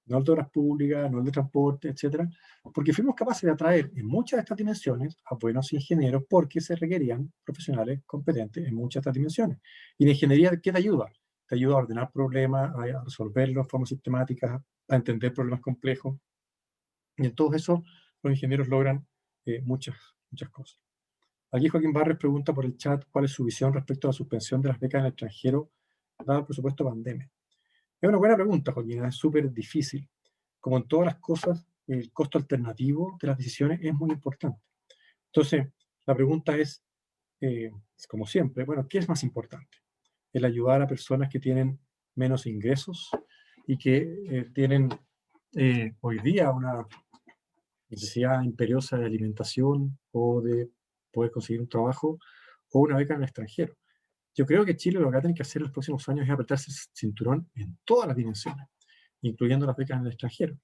No el de Obras Públicas, no el de Transporte, etcétera, porque fuimos capaces de atraer en muchas de estas dimensiones a buenos ingenieros porque se requerían profesionales competentes en muchas de estas dimensiones. Y la ingeniería, ¿qué te ayuda? Te ayuda a ordenar problemas, a resolverlos de forma sistemática, a entender problemas complejos. Y en todo eso, los ingenieros logran muchas cosas. Aquí Joaquín Barres pregunta por el chat cuál es su visión respecto a la suspensión de las becas en el extranjero, dado el presupuesto pandemia. Es una buena pregunta, Joaquín, es súper difícil. Como en todas las cosas, el costo alternativo de las decisiones es muy importante. Entonces, la pregunta es como siempre, bueno, ¿qué es más importante? El ayudar a personas que tienen menos ingresos y que tienen hoy día una necesidad imperiosa de alimentación o de poder conseguir un trabajo o una beca en el extranjero. Yo creo que Chile lo que va a tener que hacer en los próximos años es apretarse el cinturón en todas las dimensiones, incluyendo las becas en el extranjero.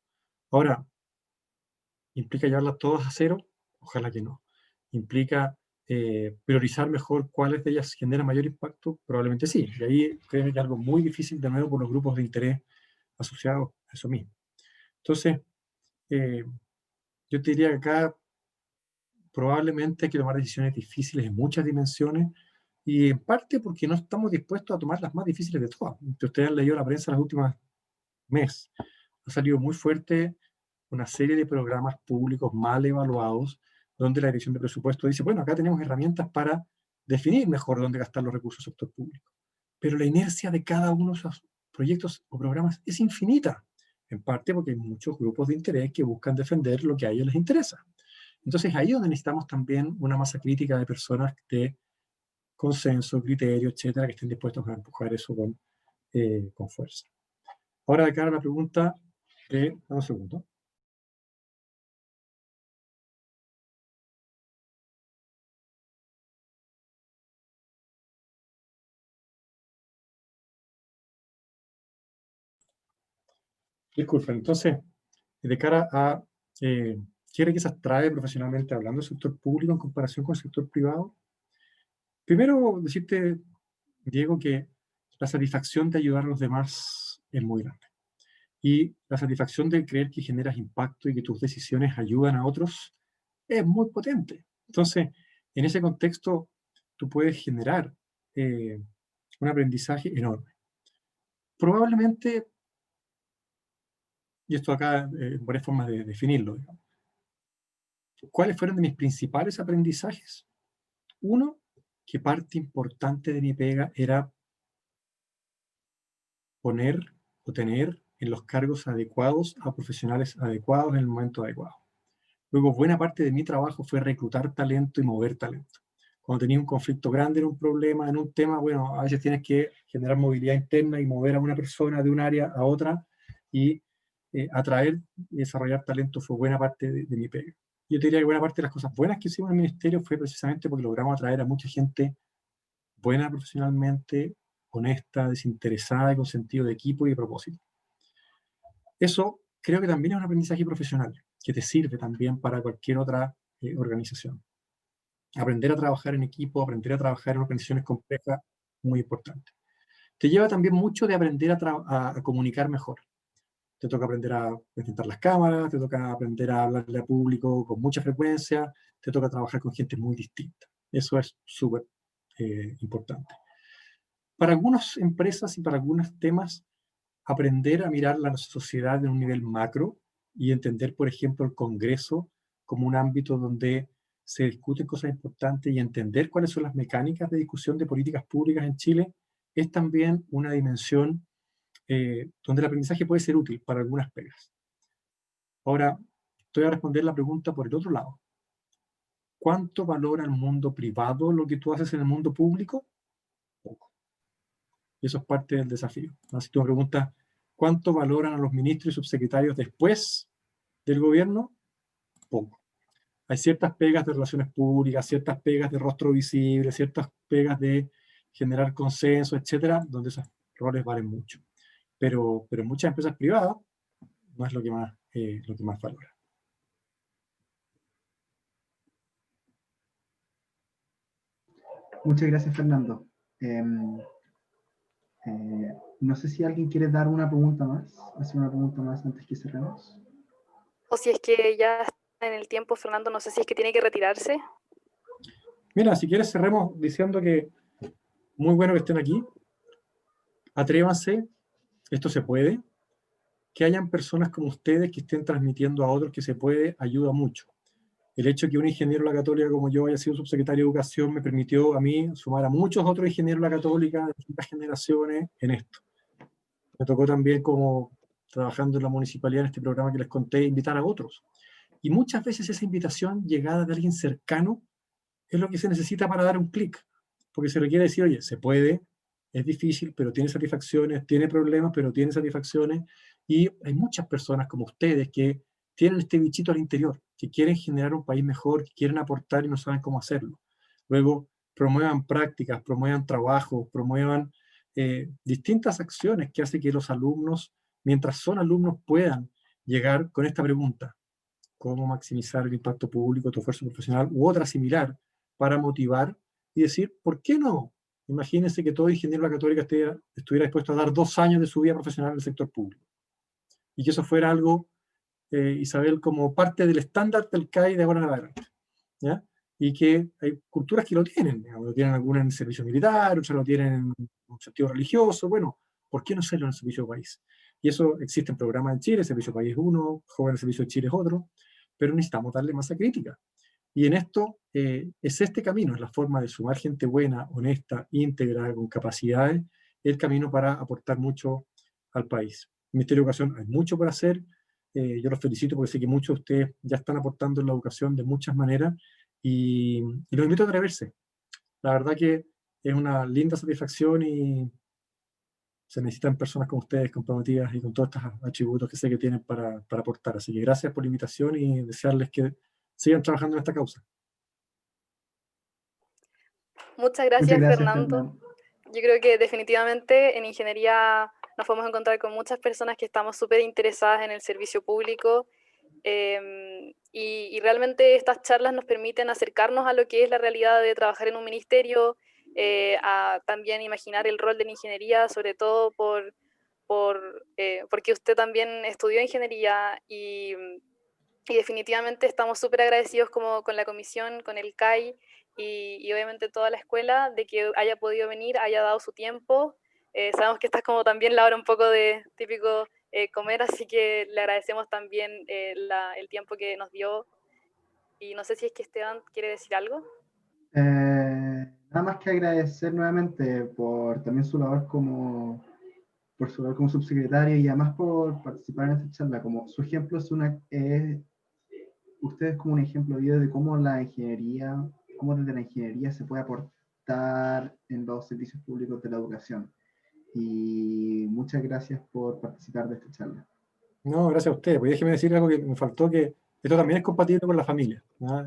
Ahora, ¿implica llevarlas todas a cero? Ojalá que no. ¿Implica priorizar mejor cuáles de ellas generan mayor impacto? Probablemente sí. Y ahí creo que es algo muy difícil de nuevo por los grupos de interés asociados a eso mismo. Entonces, yo te diría que acá probablemente hay que tomar decisiones difíciles en muchas dimensiones y en parte porque no estamos dispuestos a tomar las más difíciles de todas. Ustedes han leído la prensa en los últimos meses. Ha salido muy fuerte una serie de programas públicos mal evaluados donde la dirección de presupuesto dice, bueno, acá tenemos herramientas para definir mejor dónde gastar los recursos del sector público. Pero la inercia de cada uno de esos proyectos o programas es infinita, en parte porque hay muchos grupos de interés que buscan defender lo que a ellos les interesa. Entonces ahí es donde necesitamos también una masa crítica de personas de consenso, criterio, etcétera, que estén dispuestos a empujar eso con fuerza. Ahora, de cara a la pregunta de... un segundo. Disculpen, entonces, de cara a qué riquezas trae profesionalmente hablando el sector público en comparación con el sector privado, primero decirte, Diego, que la satisfacción de ayudar a los demás es muy grande. Y la satisfacción de creer que generas impacto y que tus decisiones ayudan a otros es muy potente. Entonces, en ese contexto, tú puedes generar un aprendizaje enorme. Probablemente, y esto acá varias formas de definirlo, digamos. ¿Cuáles fueron de mis principales aprendizajes? Uno, que parte importante de mi pega era poner o tener en los cargos adecuados a profesionales adecuados en el momento adecuado. Luego, buena parte de mi trabajo fue reclutar talento y mover talento. Cuando tenía un conflicto grande en un problema, en un tema, bueno, a veces tienes que generar movilidad interna y mover a una persona de un área a otra y atraer y desarrollar talento fue buena parte de mi pega. Yo te diría que buena parte de las cosas buenas que hicimos en el ministerio fue precisamente porque logramos atraer a mucha gente buena profesionalmente, honesta, desinteresada y con sentido de equipo y de propósito. Eso creo que también es un aprendizaje profesional que te sirve también para cualquier otra organización. Aprender a trabajar en equipo, aprender a trabajar en organizaciones complejas, muy importante. Te lleva también mucho de aprender a comunicar mejor. Te toca aprender a presentar las cámaras, te toca aprender a hablarle a público con mucha frecuencia, te toca trabajar con gente muy distinta. Eso es súper importante. Para algunas empresas y para algunos temas, aprender a mirar la sociedad en un nivel macro y entender, por ejemplo, el Congreso como un ámbito donde se discuten cosas importantes y entender cuáles son las mecánicas de discusión de políticas públicas en Chile, es también una dimensión donde el aprendizaje puede ser útil para algunas pegas. Ahora, estoy a responder la pregunta por el otro lado. ¿Cuánto valora el mundo privado lo que tú haces en el mundo público? Poco. Y eso es parte del desafío. Si tú me preguntas, ¿cuánto valoran a los ministros y subsecretarios después del gobierno? Poco. Hay ciertas pegas de relaciones públicas, ciertas pegas de rostro visible, ciertas pegas de generar consenso, etcétera, donde esos roles valen mucho. Pero en muchas empresas privadas no es lo que más valora. Muchas gracias, Fernando. No sé si alguien quiere dar una pregunta más, hacer una pregunta más antes que cerremos. O si es que ya está en el tiempo, Fernando, no sé si es que tiene que retirarse. Mira, si quieres cerremos diciendo que muy bueno que estén aquí. Atrévanse, esto se puede. Que hayan personas como ustedes que estén transmitiendo a otros que se puede, ayuda mucho. el hecho de que un ingeniero de la Católica como yo haya sido subsecretario de Educación me permitió a mí sumar a muchos otros ingenieros de la Católica de distintas generaciones en esto. Me tocó también, como trabajando en la municipalidad en este programa que les conté, invitar a otros. Y muchas veces esa invitación llegada de alguien cercano es lo que se necesita para dar un clic, porque se requiere decir, oye, se puede, es difícil, pero tiene satisfacciones, tiene problemas, pero tiene satisfacciones, y hay muchas personas como ustedes que tienen este bichito al interior, que quieren generar un país mejor, que quieren aportar y no saben cómo hacerlo. Luego, promuevan prácticas, promuevan trabajos, promuevan distintas acciones que hacen que los alumnos, mientras son alumnos, puedan llegar con esta pregunta: cómo maximizar el impacto público de tu esfuerzo profesional, u otra similar, para motivar y decir, ¿por qué no? Imagínense que todo ingeniero de la Católica estuviera dispuesto a dar 2 años de su vida profesional en el sector público. Y que eso fuera algo, Isabel, como parte del estándar del CAI de ahora en adelante. ¿Ya? Y que hay culturas que lo tienen, digamos, lo tienen algunas en el servicio militar, otras lo tienen en un sentido religioso. Bueno, ¿por qué no hacerlo en el servicio país? Y eso existe en programas en Chile, Servicio País 1, Joven Servicio de Chile es otro, pero necesitamos darle masa crítica. Y en esto es este camino, es la forma de sumar gente buena, honesta, íntegra, con capacidades, el camino para aportar mucho al país. En el Ministerio de Educación hay mucho por hacer. Yo los felicito porque sé que muchos de ustedes ya están aportando en la educación de muchas maneras, y los invito a atreverse. La verdad que es una linda satisfacción y se necesitan personas como ustedes, comprometidas y con todos estos atributos que sé que tienen para aportar. Así que gracias por la invitación y desearles que sigan trabajando en esta causa. Muchas Muchas gracias, gracias, Fernando. Fernando. Yo creo que definitivamente en ingeniería nos podemos encontrar con muchas personas que estamos súper interesadas en el servicio público, y realmente estas charlas nos permiten acercarnos a lo que es la realidad de trabajar en un ministerio, a también imaginar el rol de la ingeniería, sobre todo porque usted también estudió ingeniería, y definitivamente estamos súper agradecidos con la comisión, con el CAI y obviamente toda la escuela de que haya podido venir, haya dado su tiempo. Sabemos que esta es como también la hora un poco de típico comer, así que le agradecemos también el tiempo que nos dio. Y no sé si es que Esteban quiere decir algo. Nada más que agradecer nuevamente por también su labor por su labor como subsecretario, y además por participar en esta charla. Como su ejemplo usted es como un ejemplo vivo de cómo cómo desde la ingeniería se puede aportar en los servicios públicos de la educación. Y muchas gracias por participar de esta charla. No, gracias a ustedes. Pues déjeme decir algo que me faltó, que esto también es compatible con la familia, ¿no?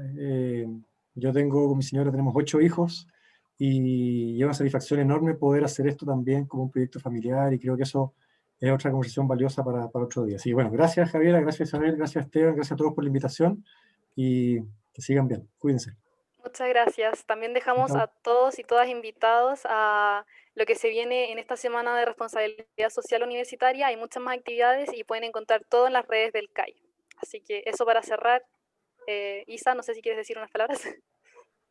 Yo con mi señora tenemos 8 hijos, y lleva una satisfacción enorme poder hacer esto también como un proyecto familiar, y creo que eso es otra conversación valiosa para otro día. Así que bueno, gracias Javiera, gracias Isabel, gracias Esteban, gracias a todos por la invitación, y que sigan bien. Cuídense. Muchas gracias. También dejamos Chao. a todos y todas invitados a lo que se viene en esta semana de responsabilidad social universitaria. Hay muchas más actividades y pueden encontrar todo en las redes del CAI. Así que eso para cerrar. Isa, no sé si quieres decir unas palabras.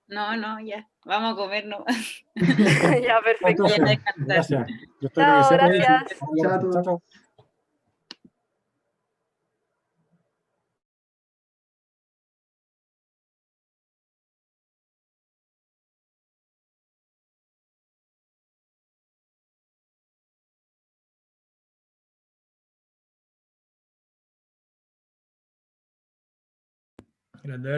No, no, ya. Vamos a comer, no. Ya, perfecto. Entonces, Vayan a descansar. gracias. Yo estoy Chao, revisando ahí. gracias. Chao a todos. Chao, chao. Grande.